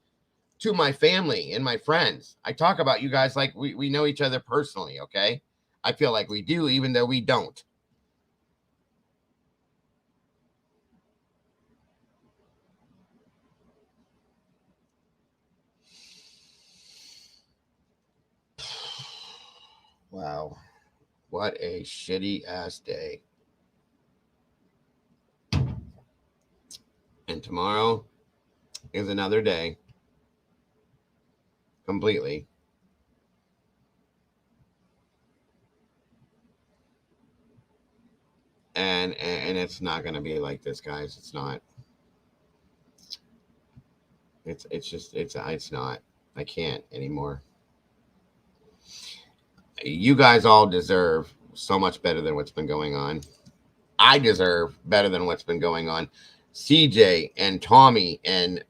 to my family and my friends. I talk about you guys like we know each other personally, okay? I feel like we do, even though we don't. Wow. What a shitty ass day. And tomorrow is another day. Completely. And it's not going to be like this, guys. It's not. It's not. I can't anymore. You guys all deserve so much better than what's been going on. I deserve better than what's been going on. CJ and Tommy and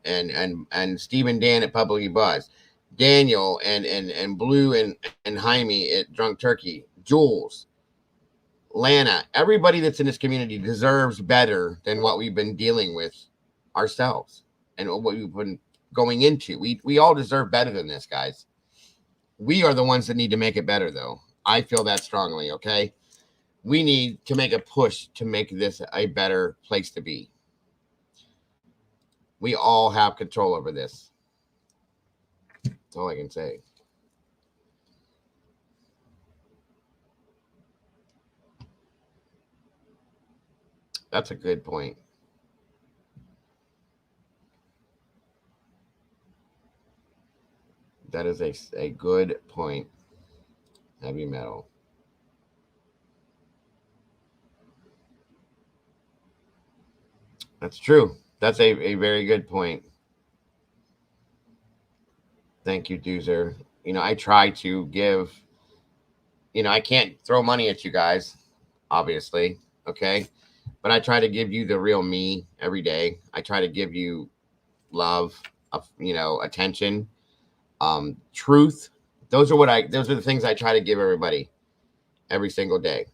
Steve and Dan at Publicly Buzz, Daniel and Blue and Jaime at Drunk Turkey, Jules, Lana, everybody that's in this community deserves better than what we've been dealing with ourselves and what we've been going into. We all deserve better than this, guys. We are the ones that need to make it better, though. I feel that strongly, okay? We need to make a push to make this a better place to be. We all have control over this. That's all I can say. That's a good point. That is a good point. Heavy metal. That's true. That's a very good point. Thank you, Doozer. I try to give, I can't throw money at you guys, obviously. Okay. But I try to give you the real me every day. I try to give you love, attention, truth. Those are the things I try to give everybody every single day.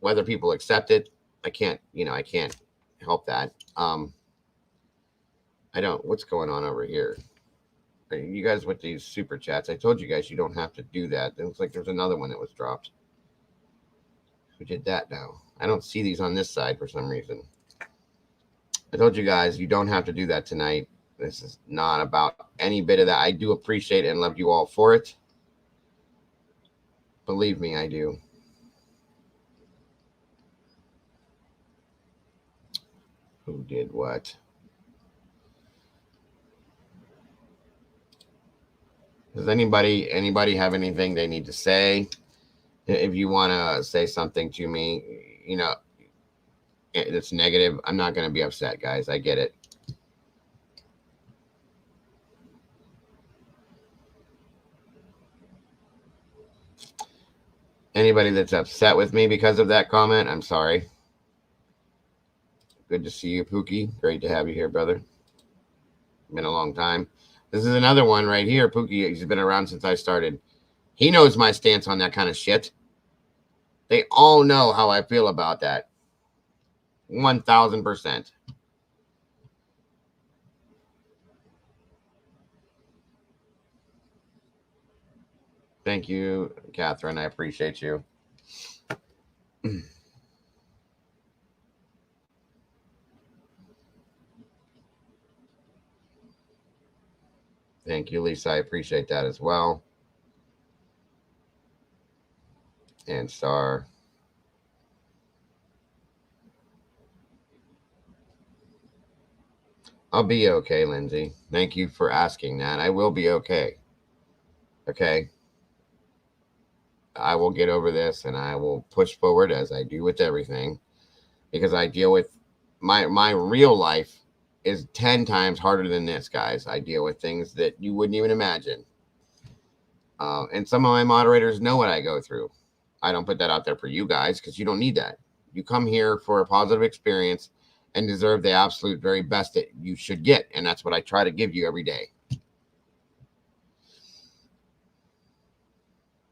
Whether people accept it, I can't help that. I don't. What's going on over here? You guys with these super chats, I told you guys you don't have to do that. It looks like there's another one that was dropped. Who did that now? I don't see these on this side for some reason. I told you guys you don't have to do that tonight. This is not about any bit of that. I do appreciate and love you all for it. Believe me, I do. Who did what? Does anybody have anything they need to say? If you want to say something to me, it's negative, I'm not going to be upset, guys. I get it. Anybody that's upset with me because of that comment, I'm sorry. Good to see you, Pookie. Great to have you here, brother. Been a long time. This is another one right here. Pookie, he's been around since I started. He knows my stance on that kind of shit. They all know how I feel about that. 1,000%. Thank you, Catherine. I appreciate you. Thank you, Lisa. I appreciate that as well. And Star. I'll be okay, Lindsay. Thank you for asking that. I will be okay. Okay. I will get over this and I will push forward as I do with everything, because I deal with my real life is 10 times harder than this, guys. I deal with things that you wouldn't even imagine. And some of my moderators know what I go through. I don't put that out there for you guys because you don't need that. You come here for a positive experience and deserve the absolute very best that you should get. And that's what I try to give you every day.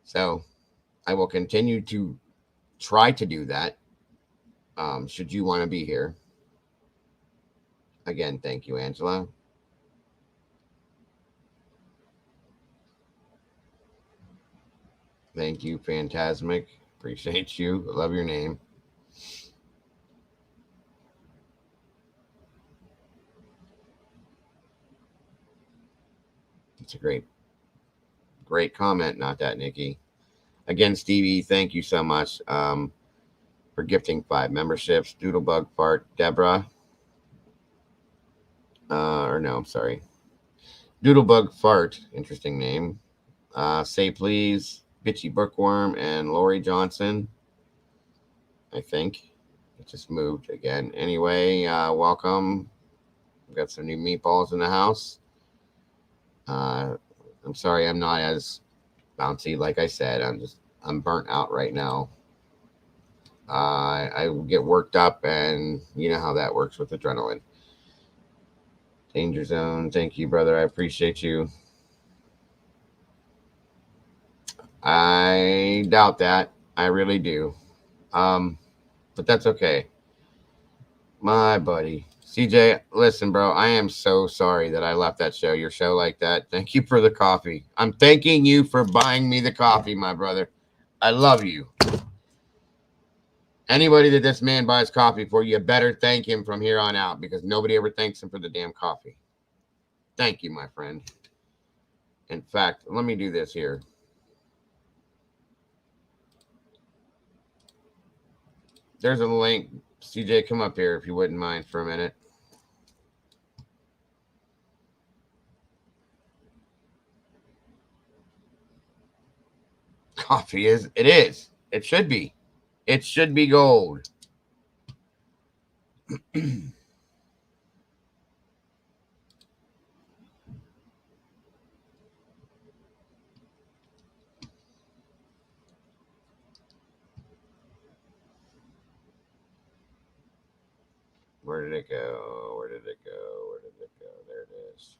So I will continue to try to do that. Should you want to be here. Again, thank you, Angela. Thank you, Phantasmic. Appreciate you. Love your name. It's a great comment. Not that, Nikki. Again, Stevie, thank you so much for gifting 5 memberships. Doodlebug Fart, Deborah. I'm sorry. Doodlebug Fart, interesting name. Say Please, Bitchy Bookworm, and Lori Johnson. I think it just moved again. Anyway, welcome. We've got some new meatballs in the house. I'm sorry I'm not as bouncy. Like I said, I'm burnt out right now. I get worked up, and you know how that works with adrenaline. Danger Zone, thank you, brother. I appreciate you. I doubt that. I really do. But that's okay. My buddy, CJ, listen, bro, I am so sorry that I left your show like that. Thank you for the coffee. I'm thanking you for buying me the coffee, my brother. I love you. Anybody that this man buys coffee for, you better thank him from here on out because nobody ever thanks him for the damn coffee. Thank you, my friend. In fact, let me do this here. There's a link. CJ, come up here if you wouldn't mind for a minute. Coffee is. It should be. It should be gold. Where did it go? Where did it go? Where did it go? There it is.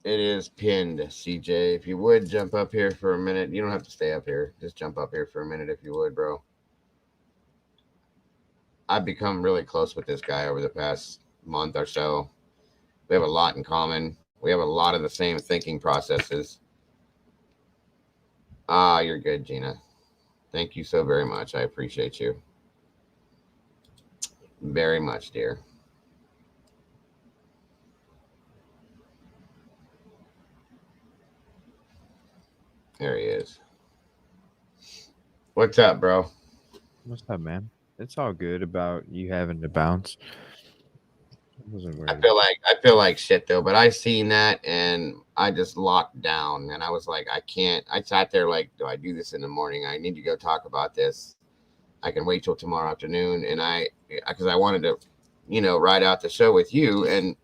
It is pinned, CJ. If you would jump up here for a minute. You don't have to stay up here. Just jump up here for a minute if you would, bro. I've become really close with this guy over the past month or so. We have a lot in common. We have a lot of the same thinking processes. Ah, you're good, Gina. Thank you so very much. I appreciate you very much, dear. There he is. What's up, bro? What's up, man? It's all good about you having to bounce. I wasn't I worried. feel like shit though, but I seen that and I just locked down and I was like, I can't. I sat there like, do I do this in the morning? I need to go talk about this. I can wait till tomorrow afternoon, and because I wanted to, ride out the show with you, and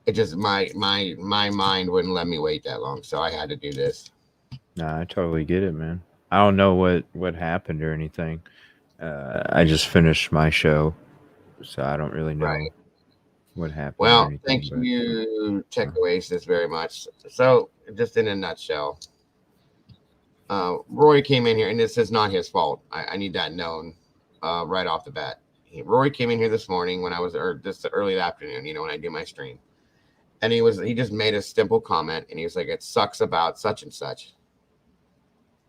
it just my mind wouldn't let me wait that long, so I had to do this. Nah, I totally get it, man. I don't know what happened or anything. I just finished my show, so I don't really know Right. what happened or Well, anything. thank But you, Tech Oasis, very much. So, just in a nutshell, Rory came in here, and this is not his fault. I need that known right off the bat. Rory came in here this morning when I was, or just early afternoon, when I do my stream, and he just made a simple comment, and he was like, "It sucks about such and such."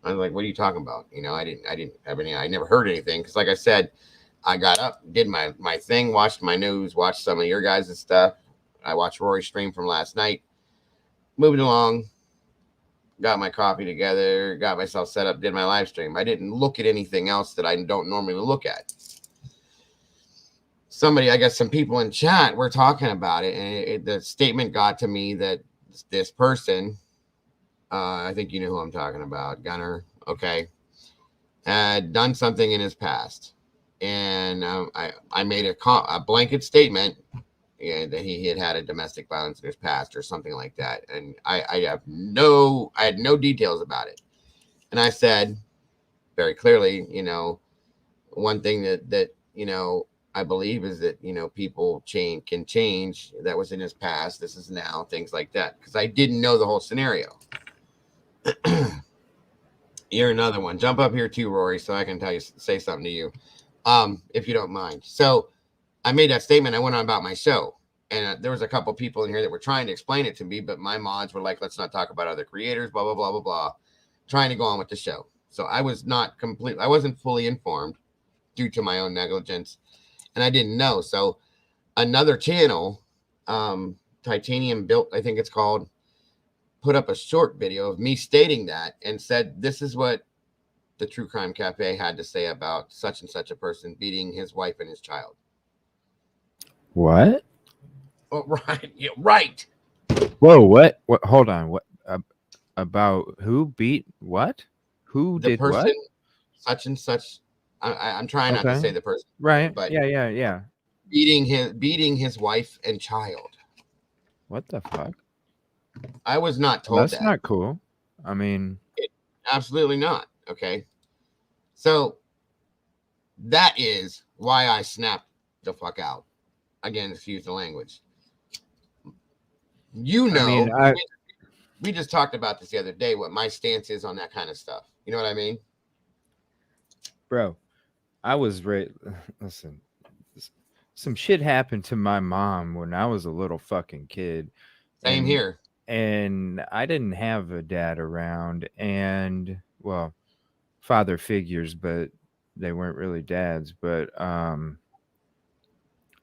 I was like, "What are you talking about?" I didn't have any, I never heard anything because, like I said, I got up, did my thing, watched my news, watched some of your guys' stuff. I watched Rory's stream from last night, moved along, got my coffee together, got myself set up, did my live stream. I didn't look at anything else that I don't normally look at. I guess some people in chat were talking about it, and the statement got to me that this person, I think you know who I'm talking about, Gunner, okay, had done something in his past. And I made a blanket statement, that he had a domestic violence in his past or something like that. And I had no details about it. And I said very clearly, one thing that I believe is that people can change. That was in his past. This is now, things like that. Because I didn't know the whole scenario. You're another one. Jump up here too, Rory, so I can say something to you, if you don't mind. So I made that statement. I went on about my show, and there was a couple people in here that were trying to explain it to me, but my mods were like, "Let's not talk about other creators." Blah blah blah blah blah. Trying to go on with the show. So I was not I wasn't fully informed due to my own negligence, and I didn't know. So another channel, Titanium Built, I think it's called, put up a short video of me stating that and said, "This is what the True Crime Cafe had to say about such and such a person beating his wife and his child." what? Oh, right. Yeah, right. Whoa, what? What? Hold on. What about who beat what? Who The did person, what? such and such. I'm trying not to Okay. say the person's name, Right. but Yeah. Yeah. Yeah. beating his wife and child. What the fuck? I was not Well, told that's that. not cool. I mean, It, absolutely not. Okay. So that is why I snapped the fuck out. Again, excuse the language. You I mean, know, I we just talked about this the other day, what my stance is on that kind of stuff. You know what I mean? bro, I was listen, some shit happened to my mom when I was a little fucking kid. Same And here. I didn't have a dad around, and well, father figures, but they weren't really dads. But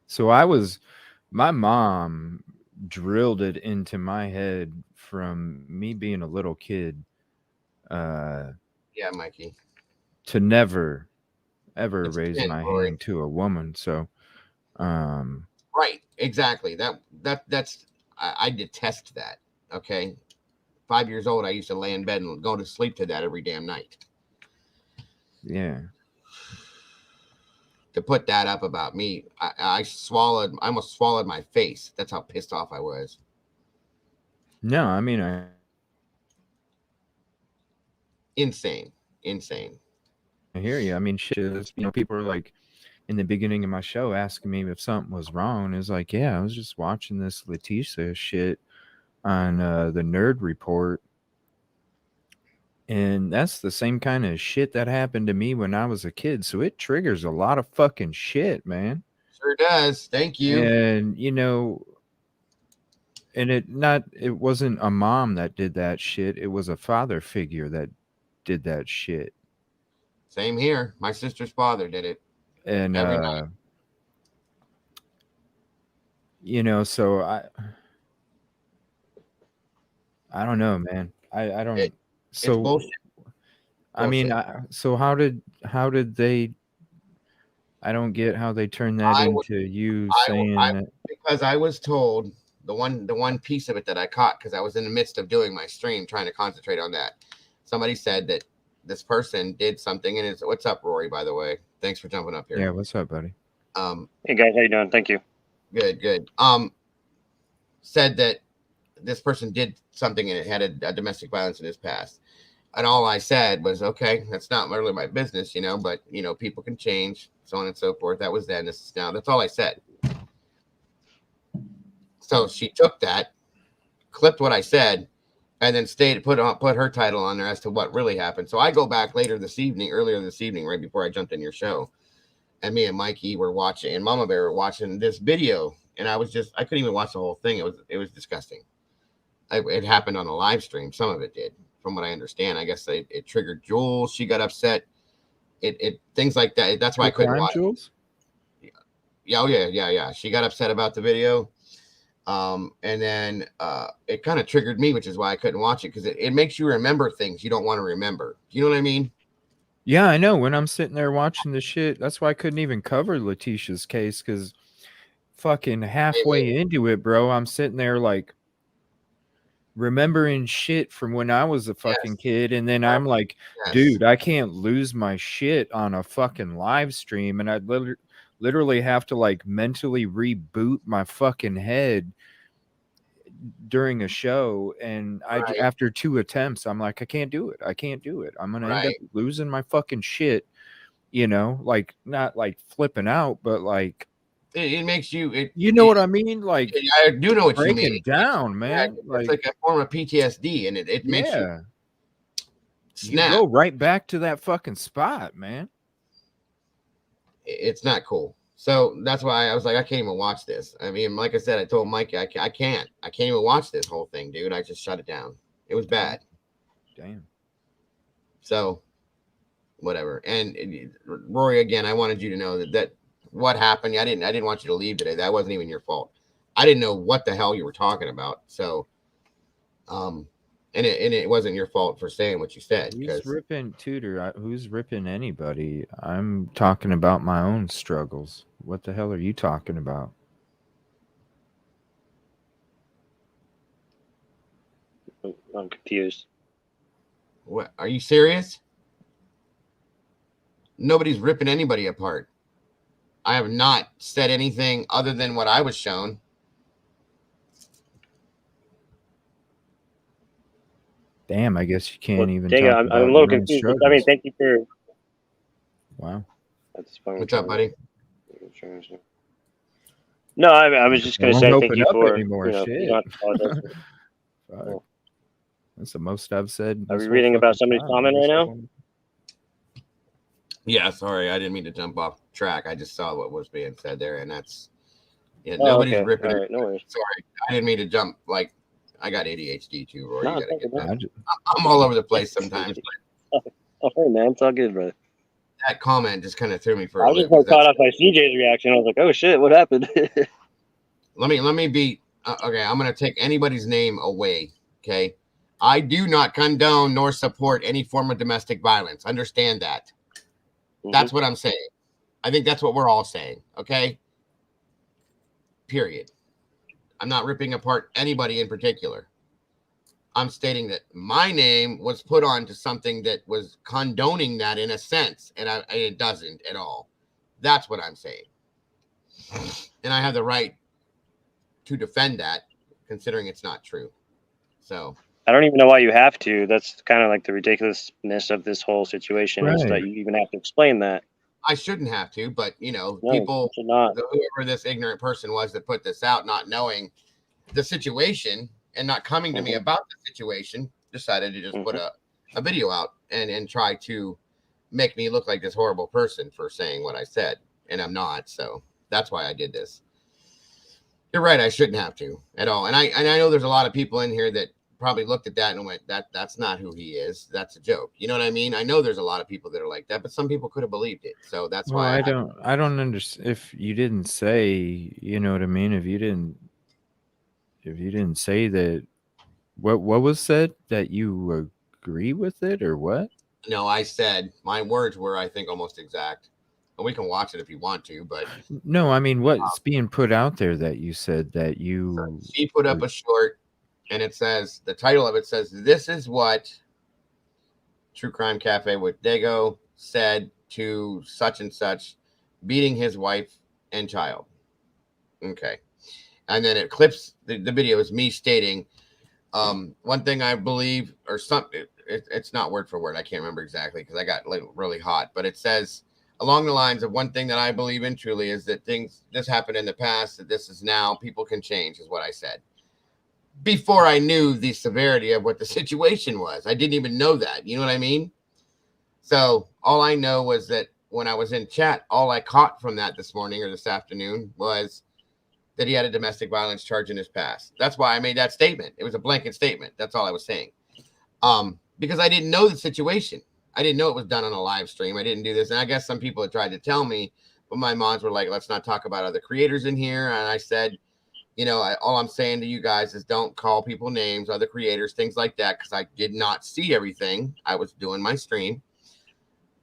so my mom drilled it into my head from me being a little kid, uh, Yeah, Mikey. to never ever It's a raise sin, my Rory. hand to a woman. So, Right. Exactly. That's I detest that. Okay. 5 years old, I used to lay in bed and go to sleep to that every damn night. yeah. To put that up about me, I almost swallowed my face. That's how pissed off I was. No, I mean, Insane. Insane. I hear you. I mean, shit is, people are like, in the beginning of my show asking me if something was wrong. It's like, yeah, I was just watching this Letitia shit on the Nerd Report. And that's the same kind of shit that happened to me when I was a kid. So it triggers a lot of fucking shit, man. Sure does. Thank you. And, and it wasn't a mom that did that shit. It was a father figure that did that shit. Same here. My sister's father did it And, every night. so I don't know, man. I don't. It's So bullshit. I mean, Bullshit. so how did they? I don't get how they turn that I would, into you I saying that. because I was told the one piece of it that I caught because I was in the midst of doing my stream trying to concentrate on that. Somebody said that this person did something, and it's what's up, Rory. By the way, thanks for jumping up here. Yeah, what's up, buddy? Hey guys, how you doing? Thank you. Good. Said that this person did something and it had a domestic violence in his past. And all I said was, okay, that's not really my business, but people can change, so on and so forth. That was then, this is now. That's all I said. So she took that, clipped what I said, and then put her title on there as to what really happened. So I go back earlier this evening, right before I jumped in your show, and me and Mikey were watching, and Mama Bear were watching this video, and I couldn't even watch the whole thing. It was disgusting. It happened on a live stream. Some of it did, from what I understand. I guess it triggered Jules. She got upset. It things like that. That's why I couldn't watch. Jules? Yeah, oh yeah. She got upset about the video. And then it kind of triggered me, which is why I couldn't watch it, because it makes you remember things you don't want to remember. You know what I mean? Yeah, I know. When I'm sitting there watching the shit, that's why I couldn't even cover Letitia's case, because fucking halfway into it, bro, I'm sitting there like remembering shit from when I was a fucking kid, and then I'm like, dude, I can't lose my shit on a fucking live stream, and I'd literally have to like mentally reboot my fucking head during a show, and after 2 attempts, I'm like, I can't do it. I'm gonna end up losing my fucking shit, like not like flipping out, but like it makes you you know what I mean? Like, I do know what you mean. Breaking down, man. It's like a form of PTSD, and it makes you snap. You go right back to that fucking spot, man. It's not cool. So that's why I was like, I can't even watch this. I mean, like I said, I told Mikey, I can't even watch this whole thing, dude. I just shut it down. It was bad. Damn. So whatever. And Rory, again, I wanted you to know that what happened. I didn't want you to leave today. That wasn't even your fault. I didn't know what the hell you were talking about. So, and it wasn't your fault for saying what you said. Who's ripping Tudor? Who's ripping anybody? I'm talking about my own struggles. What the hell are you talking about? I'm confused. What? Are you serious? Nobody's ripping anybody apart. I have not said anything other than what I was shown. Damn, I guess you can't even. Dang, I'm a little confused. I mean, thank you for. Wow. What's up, buddy? No, I was just going to say thank you for. Shit. That's the most I've said. Are we reading about somebody's comment right now? Yeah, sorry, I didn't mean to jump off track. I just saw what was being said there, and that's nobody's ripping. All right, no worries. Sorry, I didn't mean to jump. Like, I got ADHD too, Rory. No, you gotta get that. Just... I'm all over the place sometimes. Oh, hey, man, it's all good, brother. That comment just kind of threw me for I a was loop. just caught off by CJ's reaction. I was like, "Oh shit, what happened?" Let me be okay. I'm gonna take anybody's name away. Okay, I do not condone nor support any form of domestic violence. Understand that. That's what I'm saying. I think that's what we're all saying. Okay. Period. I'm not ripping apart anybody in particular. I'm stating that my name was put on to something that was condoning that in a sense, and it doesn't at all. That's what I'm saying. And I have the right to defend that, considering it's not true. So I don't even know why you have to. That's kind of like the ridiculousness of this whole situation is that you even have to explain that. I shouldn't have to, but no, people, not. whoever this ignorant person was that put this out, not knowing the situation and not coming to me about the situation, decided to just put a video out and try to make me look like this horrible person for saying what I said, and I'm not. So that's why I did this. You're right. I shouldn't have to at all. And I know there's a lot of people in here that probably looked at that and went, that's not who he is. That's a joke. You know what I mean? I know there's a lot of people that are like that, but some people could have believed it. So that's why I don't understand. If you didn't say, you know what I mean? If you didn't say that, what was said, that you agree with it or what? No, I said my words were, I think, almost exact. And we can watch it if you want to, but no, I mean, what's being put out there that you said that you... She put up a short, and it says, the title of it says, "This is what True Crime Cafe with Dago said to such and such, beating his wife and child." Okay. And then it clips, the video is me stating, one thing I believe, or something, it's not word for word. I can't remember exactly because I got really hot, but it says along the lines of, one thing that I believe in truly is that this happened in the past, that this is now, people can change, is what I said. Before I knew the severity of what the situation was. I didn't even know that. You know what I mean? So all I know was that when I was in chat, all I caught from that this morning or this afternoon was that he had a domestic violence charge in his past. That's why I made that statement. It was a blanket statement. That's all I was saying. Because I didn't know the situation. I didn't know it was done on a live stream. I didn't do this. And I guess some people had tried to tell me, but my mods were like, let's not talk about other creators in here. And I said, all I'm saying to you guys is don't call people names, other creators, things like that, because I did not see everything. I was doing my stream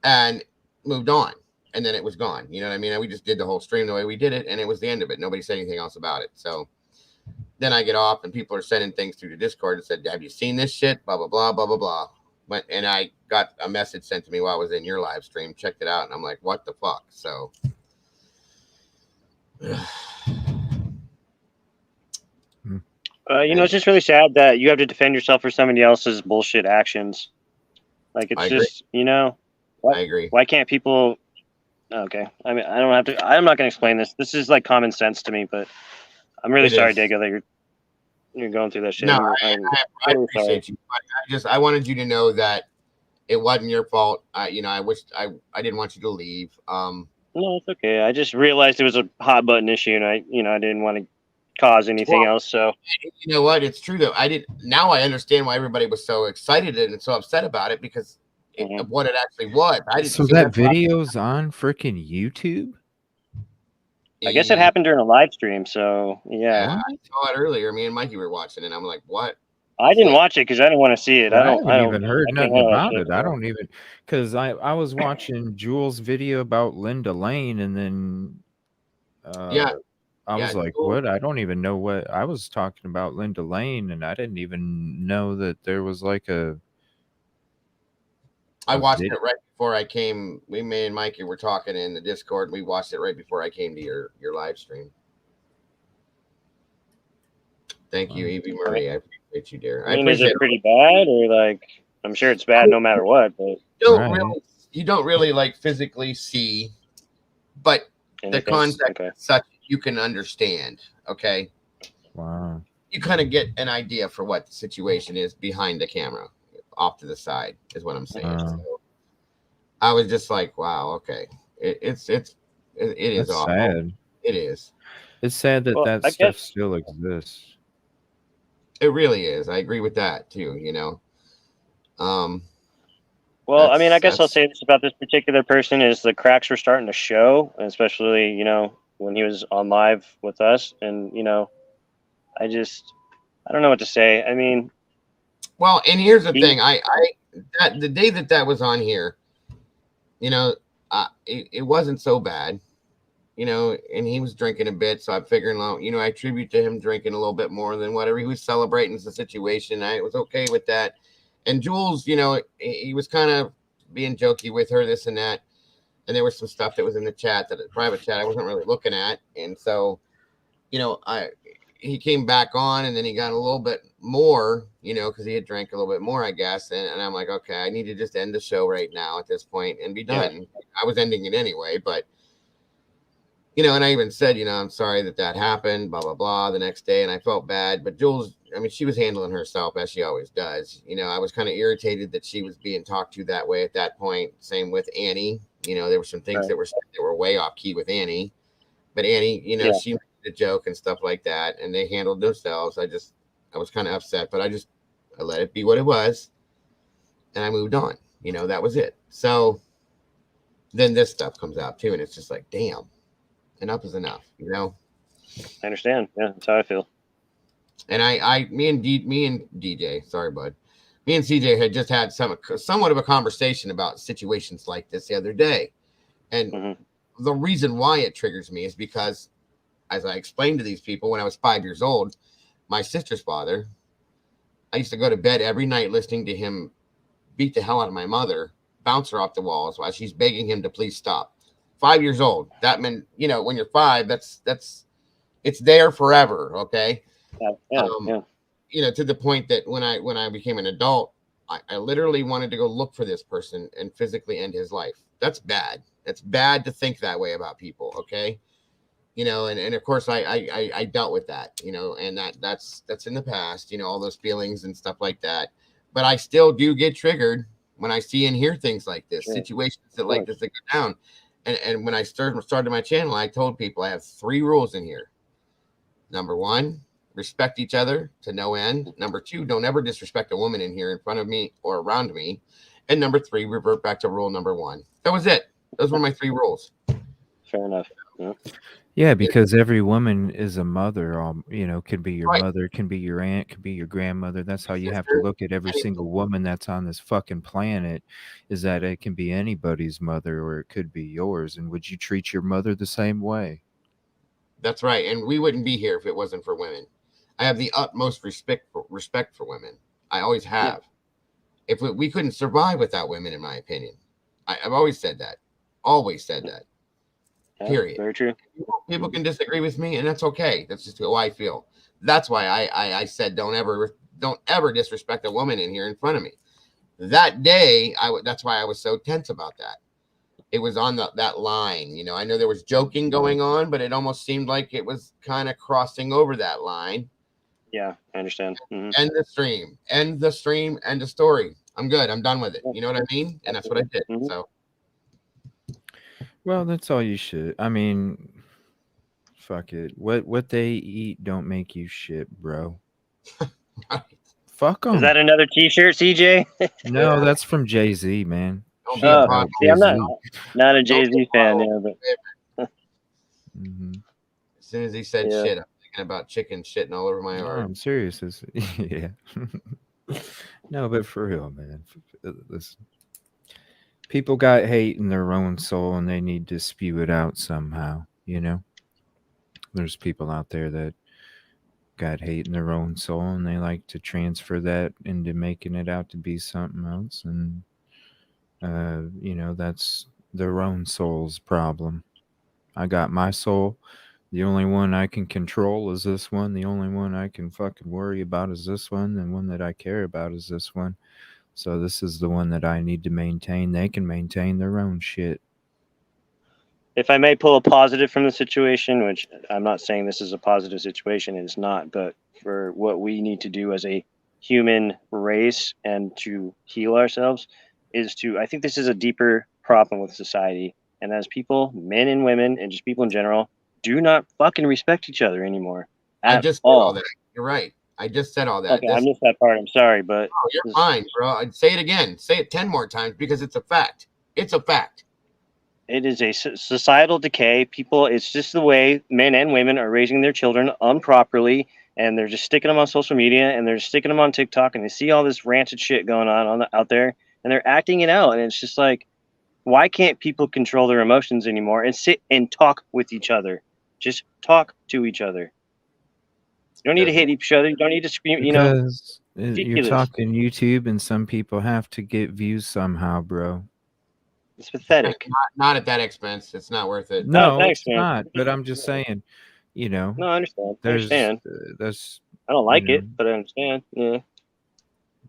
and moved on. And then it was gone. You know what I mean? We just did the whole stream the way we did it, and it was the end of it. Nobody said anything else about it. So then I get off, and people are sending things through the Discord and said, have you seen this shit? Blah, blah, blah, blah, blah, blah. And I got a message sent to me while I was in your live stream, checked it out, and I'm like, what the fuck? So it's just really sad that you have to defend yourself for somebody else's bullshit actions. Like, it's just, I agree. Why can't people... Okay. I mean, I'm not going to explain this. This is like common sense to me, but I'm really sorry, Dago, that you're going through that shit. No, I appreciate you. I wanted you to know that it wasn't your fault. I wished I didn't want you to leave. No, it's okay. I just realized it was a hot button issue, and I didn't want to cause anything else. So you know what? It's true though. Now I understand why everybody was so excited and so upset about it, because of what it actually was. So that video's on freaking YouTube? I guess it happened during a live stream, so yeah. I saw it earlier. Me and Mikey were watching it. I'm like, what? I didn't watch it because I didn't want to see it. I haven't even heard nothing about it. I don't even, because I was watching Jules' video about Linda Lane, and then I was like, what? I don't even know what I was talking about, Linda Lane, and I didn't even know that there was like I watched it right before I came. Me and Mikey were talking in the Discord. We watched it right before I came to your live stream. Thank you, Evie Marie. I appreciate you, dear. I mean, is it pretty bad, or like? I'm sure it's bad no matter what. But you don't really like physically see, but the context is such you can understand. Okay. Wow. You kind of get an idea for what the situation is behind the camera. Off to the side is what I'm saying. So, I was just like, wow, okay, it is That's awful. sad. It is. It's sad that Well, that I stuff guess. still exists. It really is. I agree with that too. Um, Well, I mean, I guess I'll that's say this about this particular person is the cracks were starting to show, especially when he was on live with us, and I don't know what to say. I mean, well. And here's the he thing. I that the day that was on here, you know, it wasn't so bad. And he was drinking a bit, so I'm figuring out, I attribute to him drinking a little bit more than whatever. He was celebrating the situation. I was okay with that. And Jules, he was kind of being jokey with her, this and that. And there was some stuff that was in the chat, that private chat, I wasn't really looking at. And so, he came back on, and then he got a little bit more, because he had drank a little bit more, I guess. And I'm like, okay, I need to just end the show right now at this point and be done. Yeah. I was ending it anyway, but and I even said, I'm sorry that happened, blah, blah, blah, the next day. And I felt bad. But Jules, I mean, she was handling herself as she always does. I was kind of irritated that she was being talked to that way at that point. Same with Annie. There were some things Right. that were way off key with Annie. But Annie, Yeah. she made a joke and stuff like that. And they handled themselves. I was kind of upset, but I let it be what it was. And I moved on. That was it. So then this stuff comes out too. And it's just like, damn. Enough is enough, I understand. Yeah, that's how I feel. And me and DJ, sorry, bud. Me and CJ had just had somewhat of a conversation about situations like this the other day. And the reason why it triggers me is because, as I explained to these people, when I was 5 years old, my sister's father, I used to go to bed every night listening to him beat the hell out of my mother, bounce her off the walls while she's begging him to please stop. 5 years old. That meant, when you're 5, that's it's there forever. Okay. Yeah. To the point that when I became an adult, I literally wanted to go look for this person and physically end his life. That's bad. It's bad to think that way about people. Okay. And of course I dealt with that, and that's in the past, all those feelings and stuff like that. But I still do get triggered when I see and hear things like this, situations that like this that go down. And when I started my channel, I told people I have 3 rules in here. Number 1, respect each other to no end. Number 2, don't ever disrespect a woman in here in front of me or around me. And number 3, revert back to rule number 1. That was it. Those were my 3 rules. Fair enough. Yeah, because every woman is a mother. Can be your Right. mother, can be your aunt, can be your grandmother. That's how you have to look at every single woman that's on this fucking planet, is that it can be anybody's mother or it could be yours. And would you treat your mother the same way? That's right. And we wouldn't be here if it wasn't for women. I have the utmost respect for women. I always have. Yeah. If we couldn't survive without women, in my opinion. I've always said that. Always said that. Yeah, period. Very true. People can disagree with me, and that's okay. That's just how I feel. That's why I said don't ever disrespect a woman in here in front of me. That day, that's why I was so tense about that. It was on that line. I know there was joking going on, but it almost seemed like it was kind of crossing over that line. Yeah, I understand. End the stream. End the stream. End the story. I'm good. I'm done with it. You know what I mean? And that's what I did. So. Well, that's all you should. I mean, fuck it. What they eat don't make you shit, bro. Right. Fuck them. Is that another T-shirt, CJ? No, that's from Jay-Z, man. See, I'm not a Jay-Z fan, but as soon as he said shit, I'm thinking about chicken shitting all over my yard. I'm serious. Yeah. No, but for real, man. Listen. People got hate in their own soul and they need to spew it out somehow, There's people out there that got hate in their own soul and they like to transfer that into making it out to be something else. And, that's their own soul's problem. I got my soul. The only one I can control is this one. The only one I can fucking worry about is this one. And one that I care about is this one. So this is the one that I need to maintain. They can maintain their own shit. If I may pull a positive from the situation, which I'm not saying this is a positive situation, it's not, but for what we need to do as a human race and to heal ourselves is I think this is a deeper problem with society. And as people, men and women, and just people in general, do not fucking respect each other anymore. I just said all that. You're right. I just said all that. Okay, I missed that part. I'm sorry, but you're fine, bro. I'd say it again. Say it 10 more times because it's a fact. It's a fact. It is a societal decay. People, it's just the way men and women are raising their children improperly, and they're just sticking them on social media, and they're sticking them on TikTok, and they see all this rancid shit going on out there, and they're acting it out, and it's just like, why can't people control their emotions anymore and sit and talk with each other? Just talk to each other. You don't need to hit each other. You don't need to scream. Because you're talking YouTube, and some people have to get views somehow, bro. It's pathetic. Not at that expense. It's not worth it. No, it's not. But I'm just saying, No, I understand. I understand. That's. I don't like it, but I understand. Yeah.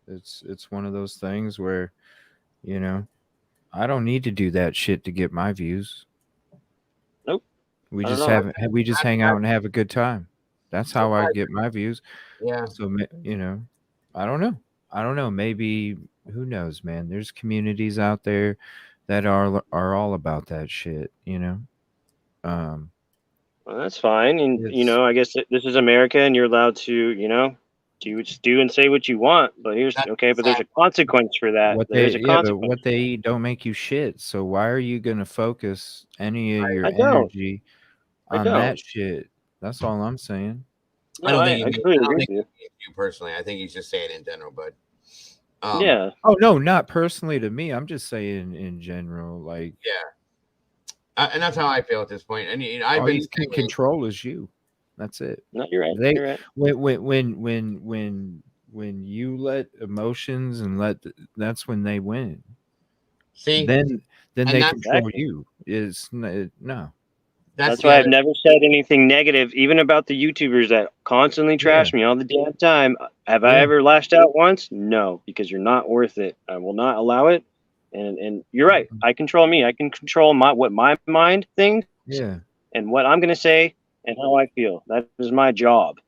It's one of those things where, I don't need to do that shit to get my views. Nope. We just hang out and have a good time. That's how I get my views. Yeah. So I don't know. Maybe, who knows, man? There's communities out there that are all about that shit, Well, that's fine, and I guess this is America, and you're allowed to, do and say what you want. But there's a consequence for that. But what they eat don't make you shit. So why are you gonna focus any of your energy on that shit? That's all I'm saying. I don't think you personally. I think he's just saying in general, but. Yeah. Oh no, not personally to me. I'm just saying in general, like. Yeah. And that's how I feel at this point. And I've all been you can control is you. That's it. No, you're right. You're right. When you let emotions and that's when they win. See, then they control you. No. That's why I've never said anything negative, even about the YouTubers that constantly trash me all the damn time. Have I ever lashed out once? No, because you're not worth it. I will not allow it. And you're right. I control me. I can control what my mind thinks. Yeah. And what I'm going to say and how I feel. That is my job.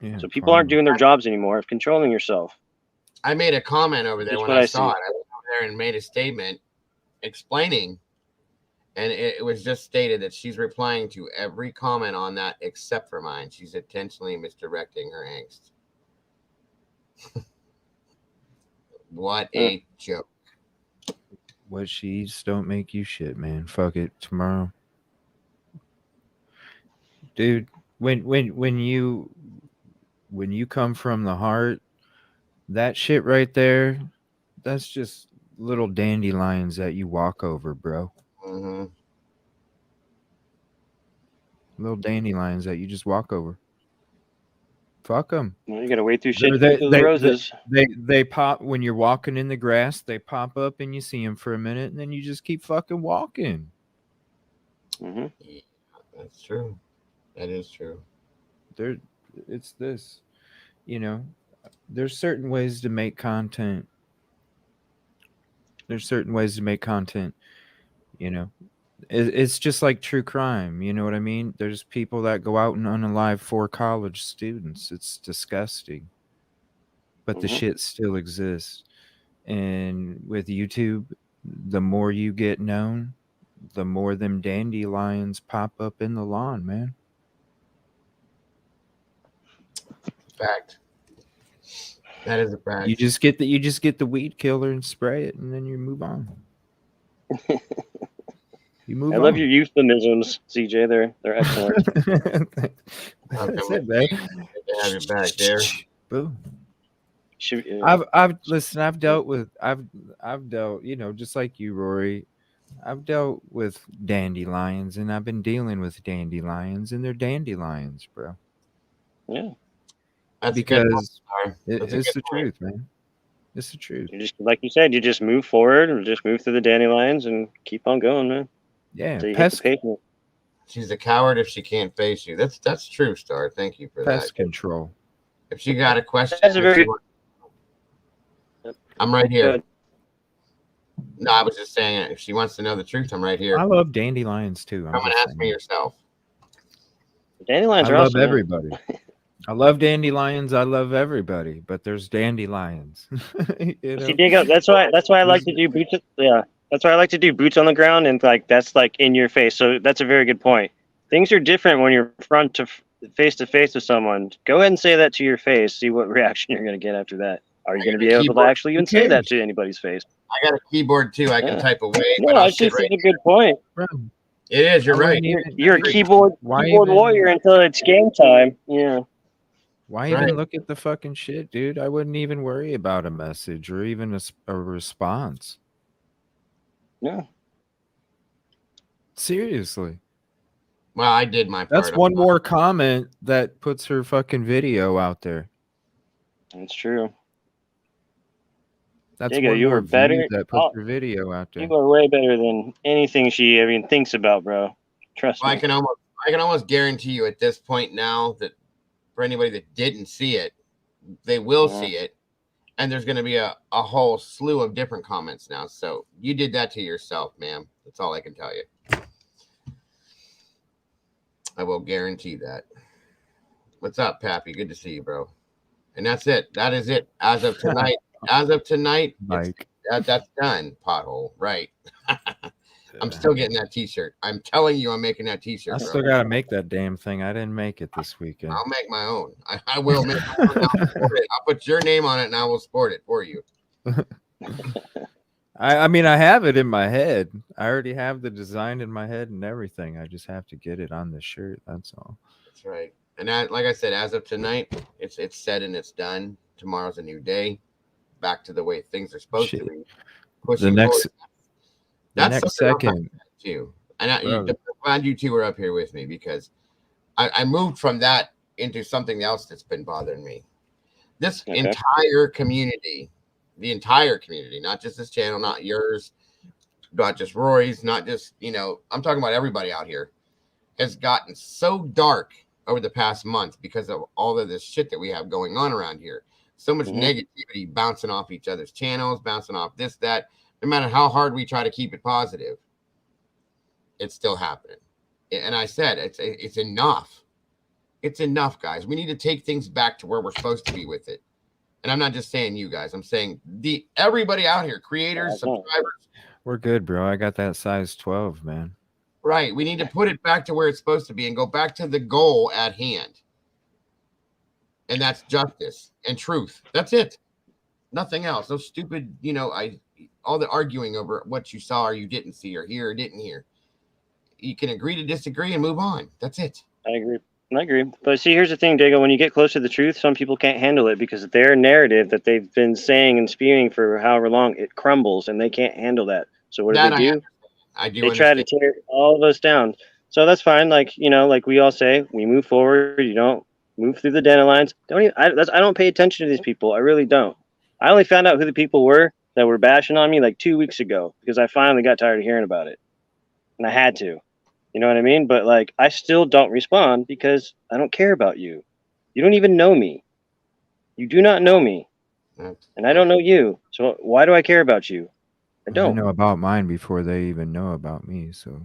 Yeah, so people aren't doing their jobs anymore of controlling yourself. I made a comment over there when I saw it. I went over there and made a statement explaining. And it was just stated that she's replying to every comment on that except for mine. She's intentionally misdirecting her angst. What a joke. What she eats don't make you shit, man. Fuck it. Tomorrow. Dude, when you come from the heart, that shit right there, that's just little dandelions that you walk over, bro. Mm-hmm. Little dandelions that you just walk over. Fuck them. Well, you gotta wade through shit. The roses. They pop when you're walking in the grass. They pop up and you see them for a minute, and then you just keep fucking walking. Mm-hmm. Yeah, that's true. That is true. It's this. There's certain ways to make content. It's just like true crime. You know what I mean? There's people that go out and unalive 4 college students. It's disgusting. But the shit still exists. And with YouTube, the more you get known, the more them dandelions pop up in the lawn, man. Fact. That is a fact. You just get the weed killer and spray it, and then you move on. I love your euphemisms, CJ. They're excellent. That's it, man. Have it back there. Boom. I've dealt, just like you, Rory. I've dealt with dandelions, and I've been dealing with dandelions, and they're dandelions, bro. Yeah. That's because it's the truth, man. It's the truth. You just, like you said, you just move forward and just move through the dandelions and keep on going, man. Yeah. She's a coward if she can't face you. That's true, Star. Thank you for that. Pest control. If she got a question, I'm right here. Good. No, I was just saying, if she wants to know the truth, I'm right here. I love dandelions too. Come and ask me yourself. Dandelions are awesome. I love everybody. I love dandelions. I love everybody, but there's dandelions. See, Diego, that's why I like to do boots. Yeah, That's why I like to do boots on the ground, and like that's like in your face. So that's a very good point. Things are different when you're front to face with someone. Go ahead and say that to your face. See what reaction you're going to get after that. Are you going to be able to actually even say that to anybody's face? I got a keyboard too. I can type away. No, I just think it's a good point. It is. You're right. You're a keyboard warrior until it's game time. Yeah. Why even look at the fucking shit, dude? I wouldn't even worry about a message or even a response. Yeah. Seriously. Well, I did my part. That's one more comment that puts her fucking video out there. That's true. That's Diego, you were better. That puts her video out there. You are way better than anything she even thinks about, bro. Trust me. I can almost guarantee you at this point now that for anybody that didn't see it, they will see it, and there's going to be a whole slew of different comments now. So you did that to yourself, ma'am. That's all I can tell you. I will guarantee that. What's up, Pappy? Good to see you, bro. And that's it. That is it. As of tonight. Mike. That's done. Pothole. Right. I'm still getting that t-shirt. I'm telling you, I'm making that t-shirt. I still got to make that damn thing. I didn't make it this weekend. I'll make my own. I will make my own. I'll put your name on it and I will sport it for you. I mean, I have it in my head. I already have the design in my head and everything. I just have to get it on the shirt. That's all. That's right. And like I said, as of tonight, it's set and it's done. Tomorrow's a new day. Back to the way things are supposed to be. The next second. Too. And I'm glad you two were up here with me because I moved from that into something else that's been bothering me. This entire community, the entire community, not just this channel, not yours, not just Rory's, not just, I'm talking about everybody out here, has gotten so dark over the past month because of all of this shit that we have going on around here. So much negativity bouncing off each other's channels, bouncing off this, that. No matter how hard we try to keep it positive, it's still happening. And I said, it's enough. It's enough, guys. We need to take things back to where we're supposed to be with it. And I'm not just saying you guys. I'm saying everybody out here, creators, subscribers. We're good, bro. I got that size 12, man. Right. We need to put it back to where it's supposed to be and go back to the goal at hand. And that's justice and truth. That's it. Nothing else. No stupid, all the arguing over what you saw or you didn't see or hear or didn't hear. You can agree to disagree and move on. That's it. I agree. But see, here's the thing, Diego. When you get close to the truth, some people can't handle it because their narrative that they've been saying and spewing for however long, it crumbles and they can't handle that. So what do they do? They try to tear all of us down. So that's fine. Like, like we all say, we move forward. You don't move through the dandelions. I don't pay attention to these people. I really don't. I only found out who the people were that were bashing on me like 2 weeks ago because I finally got tired of hearing about it. And I had to. You know what I mean? But like, I still don't respond because I don't care about you. You don't even know me. You do not know me. And I don't know you. So why do I care about you? I don't. I know about mine before they even know about me. So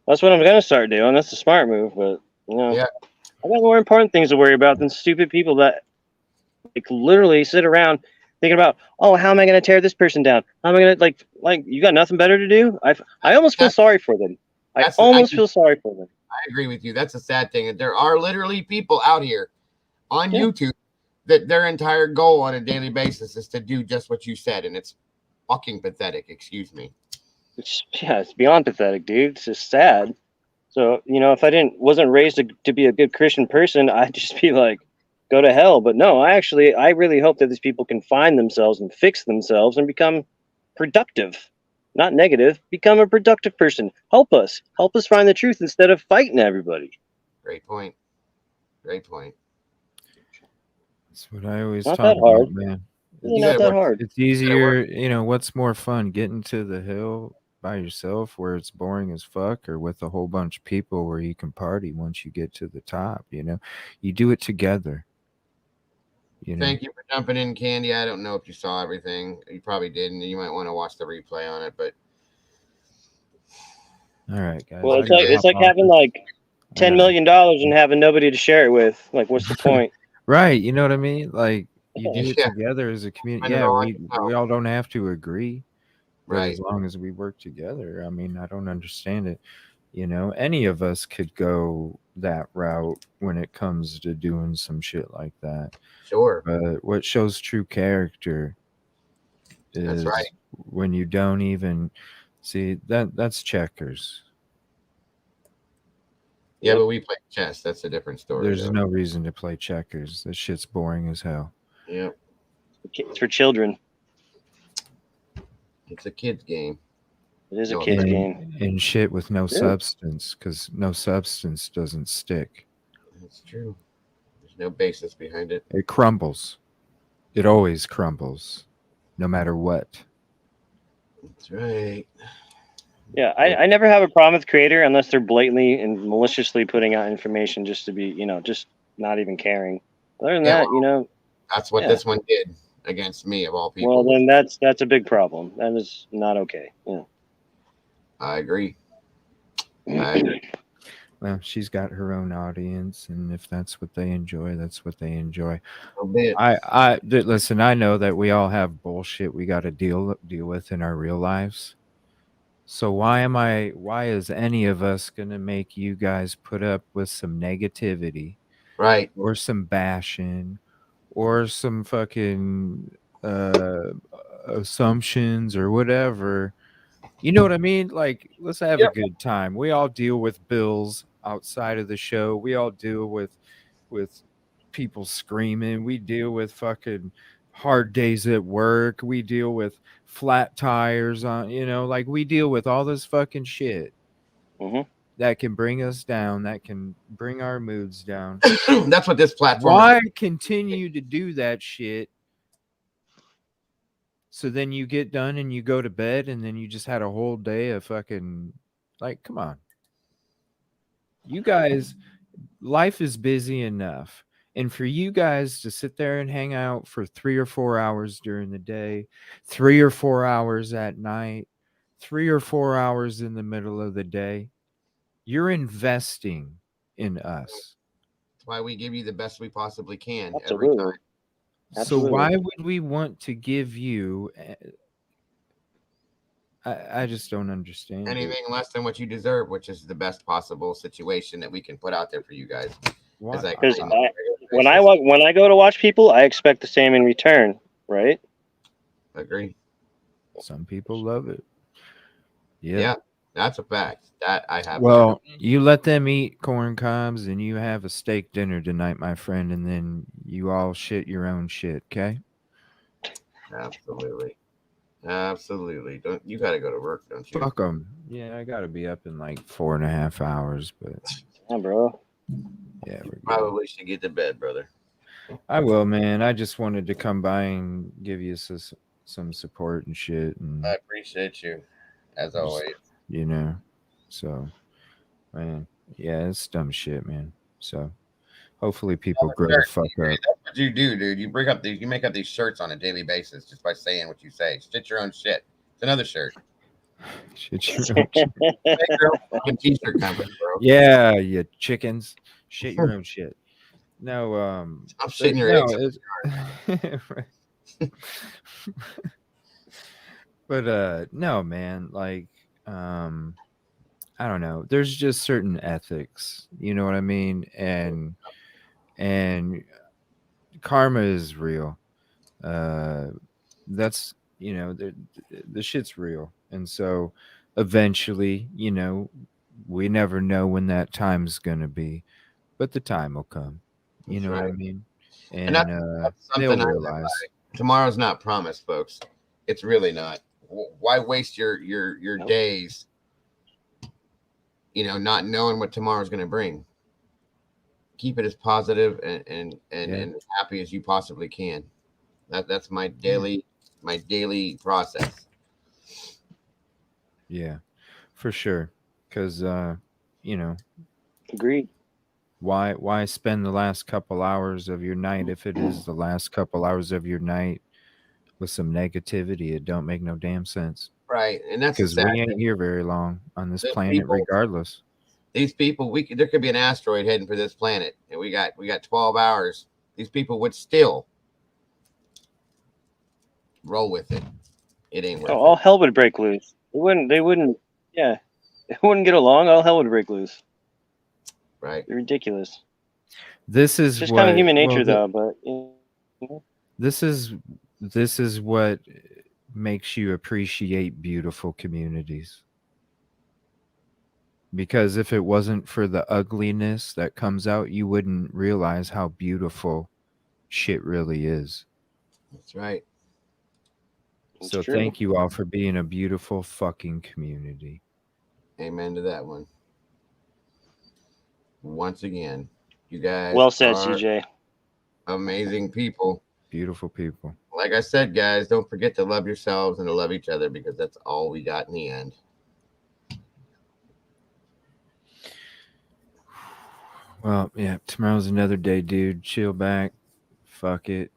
that's what I'm going to start doing. That's a smart move. But, yeah. I got more important things to worry about than stupid people that like literally sit around thinking about, oh, how am I going to tear this person down? How am I going to like you got nothing better to do? I almost feel sorry for them. I almost feel sorry for them. I agree with you. That's a sad thing. There are literally people out here on YouTube that their entire goal on a daily basis is to do just what you said, and it's fucking pathetic. Excuse me. It's beyond pathetic, dude. It's just sad. So if I wasn't raised to be a good Christian person, I'd just be like, go to hell. But no, I really hope that these people can find themselves and fix themselves and become productive. Not negative. Become a productive person. Help us find the truth instead of fighting everybody. Great point. That's what I always talk about, man. It's not that hard. It's easier, what's more fun, getting to the hill by yourself where it's boring as fuck, or with a whole bunch of people where you can party once you get to the top? You do it together. Thank you for jumping in, Candy. I don't know if you saw everything. You probably didn't. You might want to watch the replay on it, but all right, guys. Well, it's like having like $10 million and having nobody to share it with. Like, what's the point? Right. You know what I mean? Like, you do it together as a community. Yeah, we all don't have to agree. Right. as long as we work together, I mean, I don't understand it. You know, any of us could go that route when it comes to doing some shit like that. Sure. But what shows true character That's right. is when you don't even see that's checkers. Yeah, but we play chess. That's a different story. There's though. no reason to play checkers. That shit's boring as hell. Yep. It's for children. It's a kid's game. It is a No, kid's and, game. and shit with no Yeah. substance, because no substance doesn't stick. That's true. There's no basis behind it. It crumbles. It always crumbles, no matter what. That's right. Yeah, I never have a problem with creator unless they're blatantly and maliciously putting out information just to be, just not even caring. Other than that, That's what this one did against me, of all people. well, then that's a big problem. That is not okay. Yeah. I agree. I agree. Well, she's got her own audience, and if that's what they enjoy, that's what they enjoy. A bit. Listen, I know that we all have bullshit we got to deal with in our real lives. So why is any of us going to make you guys put up with some negativity, Right. or some bashing, or some fucking assumptions or whatever? You know what I mean? Like, let's have a good time. We all deal with bills outside of the show. We all deal with people screaming. We deal with fucking hard days at work. We deal with flat tires on, like we deal with all this fucking shit that can bring us down, that can bring our moods down. That's what this platform Why continue to do that shit? So then you get done and you go to bed, and then you just had a whole day of fucking, like, come on. You guys, life is busy enough. And for you guys to sit there and hang out for 3 or 4 hours during the day, 3 or 4 hours at night, 3 or 4 hours in the middle of the day, you're investing in us. That's why we give you the best we possibly can Absolutely. every time. Absolutely. So why would we want to give you? I just don't understand anything less than what you deserve, which is the best possible situation that we can put out there for you guys. Because when I go to watch people, I expect the same in return, right? Agree. Some people love it. Yeah, that's a fact. That I have. Well, you let them eat corn cobs and you have a steak dinner tonight, my friend, and then you all shit your own shit, okay? Absolutely. Absolutely. Don't you got to go to work, don't you? Fuck them. Yeah, I got to be up in like 4.5 hours, but yeah, bro. Yeah, probably should get to bed, brother. I will, man. I just wanted to come by and give you some support and shit. And I appreciate you, as always. So, man, yeah, it's dumb shit, man. So, hopefully, people grow the fuck up. That's what you do, dude. You make up these shirts on a daily basis just by saying what you say. Shit your own shit. It's another shirt. Shit your own shit. Make your own fucking t-shirt company, bro. Yeah, you chickens. Shit your own shit. No, I'm shitting your eggs. But no, man, like I don't know. There's just certain ethics, you know what I mean? And karma is real. That's, the shit's real. And so eventually, we never know when that time's going to be, but the time will come. You know what I mean? And that's they'll something realize. Tomorrow's not promised, folks. It's really not. Why waste your days, not knowing what tomorrow's going to bring? Keep it as positive and happy as you possibly can. That's my daily process. Yeah, for sure. Because agreed. Why spend the last couple hours of your night, if it is the last couple hours of your night, with some negativity? It don't make no damn sense. Right, and that's because we ain't here very long on this planet, regardless. These people, there could be an asteroid heading for this planet, and we got 12 hours. These people would still roll with it. It ain't worth all it. hell would break loose. They wouldn't, yeah. They wouldn't get along. All hell would break loose. Right. They're ridiculous. This is It's just what, kind of human nature, well, though, but, you know. this is what makes you appreciate beautiful communities. Because if it wasn't for the ugliness that comes out, you wouldn't realize how beautiful shit really is. That's right. It's So true. thank you all for being a beautiful fucking community. Amen to that one. Once again, you guys Well said, are CJ. amazing people. Beautiful people. Like I said, guys, don't forget to love yourselves and to love each other, because that's all we got in the end. Well, yeah, tomorrow's another day, dude. Chill back. Fuck it.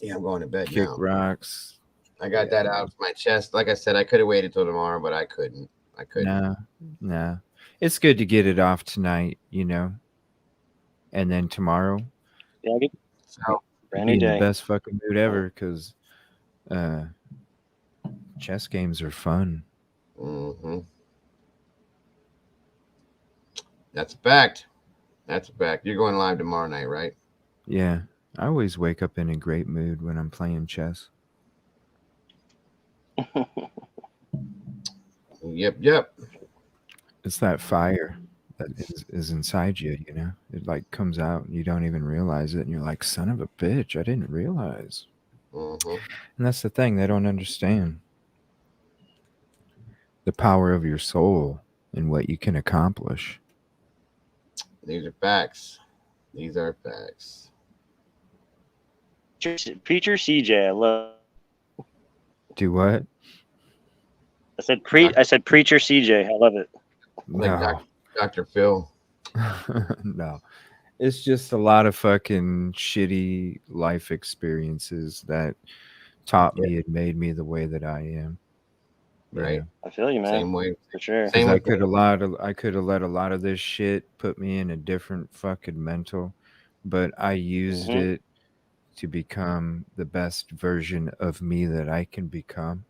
Yeah, I'm going to bed Kick now. rocks. I got that out of my chest. Like I said, I could have waited till tomorrow, but I couldn't. Nah. It's good to get it off tonight, you know. And then tomorrow, Yeah, So, brand be new in the day. best fucking mood ever, because chess games are fun. That's a fact. That's a fact. You're going live tomorrow night, right? Yeah. I always wake up in a great mood when I'm playing chess. Yep. It's that fire that is inside you, you know? It like comes out and you don't even realize it. And you're like, son of a bitch, I didn't realize. And that's the thing, they don't understand the power of your soul and what you can accomplish. These are facts. These are facts. Preacher CJ, I love. Do what? I said preacher CJ. I love it. Like No. Dr. Phil. No. It's just a lot of fucking shitty life experiences that taught me and made me the way that I am. Right. know? I feel you, man. Same way. For sure. Same I way. could have let a lot of this shit put me in a different fucking mental, but I used it to become the best version of me that I can become.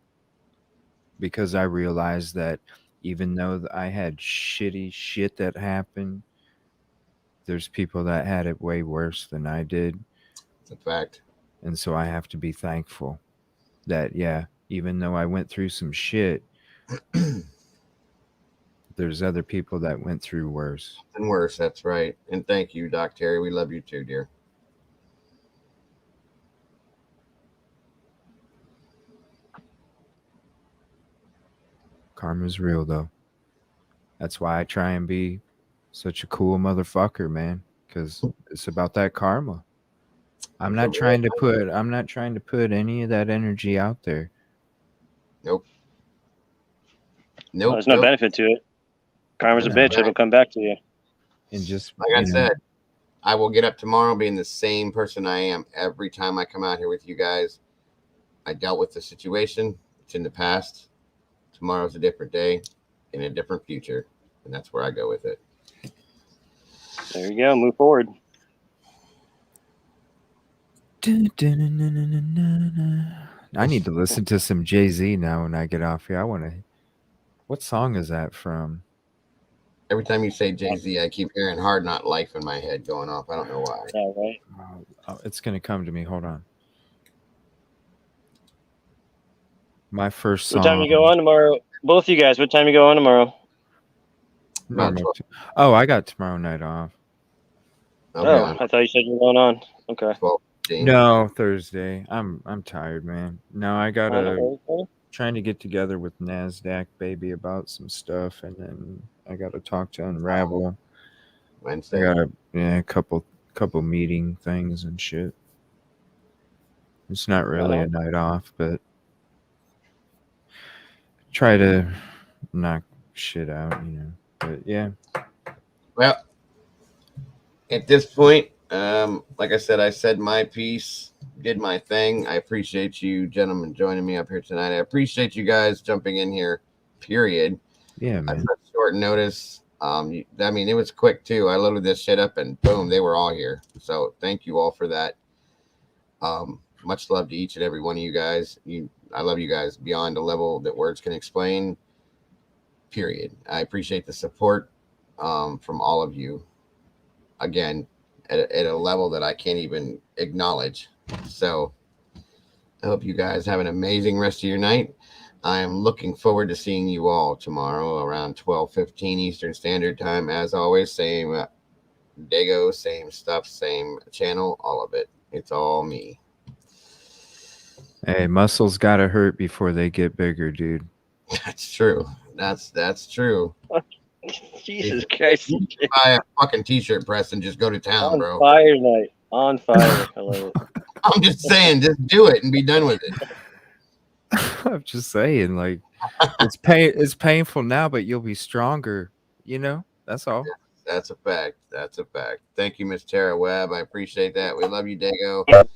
Because I realized that even though I had shitty shit that happened, there's people that had it way worse than I did. It's a fact. And so I have to be thankful that, yeah, even though I went through some shit, there's other people that went through worse. And worse, that's right. And thank you, Doc Terry. We love you too, dear. Karma's real, though. That's why I try and be such a cool motherfucker, man, because it's about that karma. I'm not trying to put any of that energy out there. Nope. Well, there's no benefit to it. Karma's a bitch. It'll come back to you. And just like I said, I will get up tomorrow being the same person I am every time I come out here with you guys. I dealt with the situation. It's in the past. Tomorrow's a different day in a different future. And that's where I go with it. There you go. Move forward. I need to listen to some Jay-Z now when I get off here. What song is that from? Every time you say Jay-Z, I keep hearing Hard Not Life in my head going off. I don't know why. Yeah, right. It's going to come to me. Hold on. My first song. What time you go on tomorrow? Both you guys, what time you go on tomorrow? Oh, I got tomorrow night off. Oh, I thought you said you were going on. Okay. 12:15. No, Thursday. I'm tired, man. No, I gotta trying to get together with NASDAQ baby about some stuff, and then I gotta talk to Unravel. Wednesday. I got a couple meeting things and shit. It's not really a night off, but try to knock shit out, you know. But yeah. Well, at this point, like I said my piece, did my thing. I appreciate you gentlemen joining me up here tonight. I appreciate you guys jumping in here, period. Yeah, man. At short notice. I mean, it was quick too. I loaded this shit up and boom, they were all here. So thank you all for that. Much love to each and every one of you guys. I love you guys beyond a level that words can explain. Period. I appreciate the support from all of you. Again, at a level that I can't even acknowledge. So I hope you guys have an amazing rest of your night. I am looking forward to seeing you all tomorrow around 12:15 Eastern Standard Time. As always, same Dago, same stuff, same channel, all of it. It's all me. Hey, muscles gotta hurt before they get bigger, dude. That's true. That's true. Jesus Christ. Buy a fucking t-shirt press and just go to town, On bro. fire tonight. On fire. I love it. I'm just saying, just do it and be done with it. I'm just saying, like, it's painful now, but you'll be stronger. You know, that's all. That's a fact. That's a fact. Thank you, Miss Tara Webb. I appreciate that. We love you, Dago.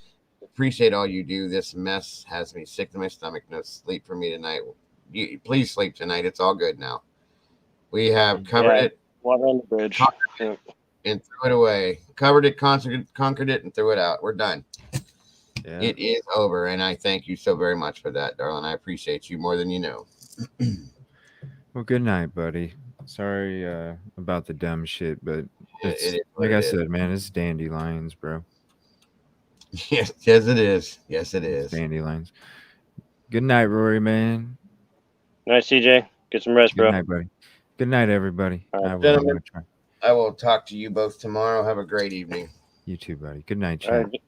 Appreciate all you do. This mess has me sick to my stomach. No sleep for me tonight. Please sleep tonight. It's all good now. We have covered it. Water on the bridge. And threw it away. Covered it, conquered it, and threw it out. We're done. Yeah. It is over, and I thank you so very much for that, darling. I appreciate you more than you know. Well, good night, buddy. Sorry about the dumb shit, but it's, like I said, man, it's dandelions, bro. Yes, it is. Yes, it is. Dandelions. Good night, Rory, man. Night, CJ. Get some rest, bro. Good night, buddy. Good night, everybody. Gentlemen, I will talk to you both tomorrow. Have a great evening. You too, buddy. Good night, chat. Right.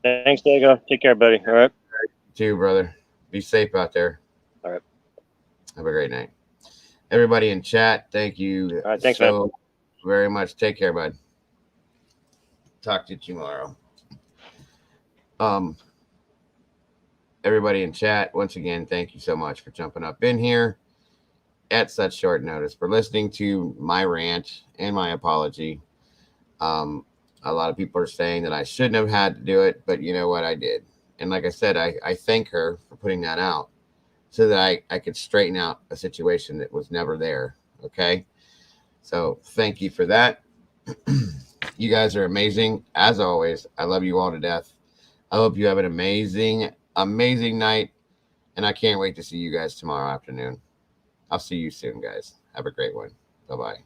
Thanks, Dago. Take care, buddy. All right. You too, brother. Be safe out there. All right. Have a great night. Everybody in chat, thank you. All right, thanks, man. Very much. Take care, bud. Talk to you tomorrow. Everybody in chat, once again, thank you so much for jumping up in here at such short notice, for listening to my rant and my apology. A lot of people are saying that I shouldn't have had to do it, but you know what? I did. And like I said, I thank her for putting that out so that I could straighten out a situation that was never there. Okay. So thank you for that. You guys are amazing. As always, I love you all to death. I hope you have an amazing night. And I can't wait to see you guys tomorrow afternoon. I'll see you soon, guys. Have a great one. Bye-bye.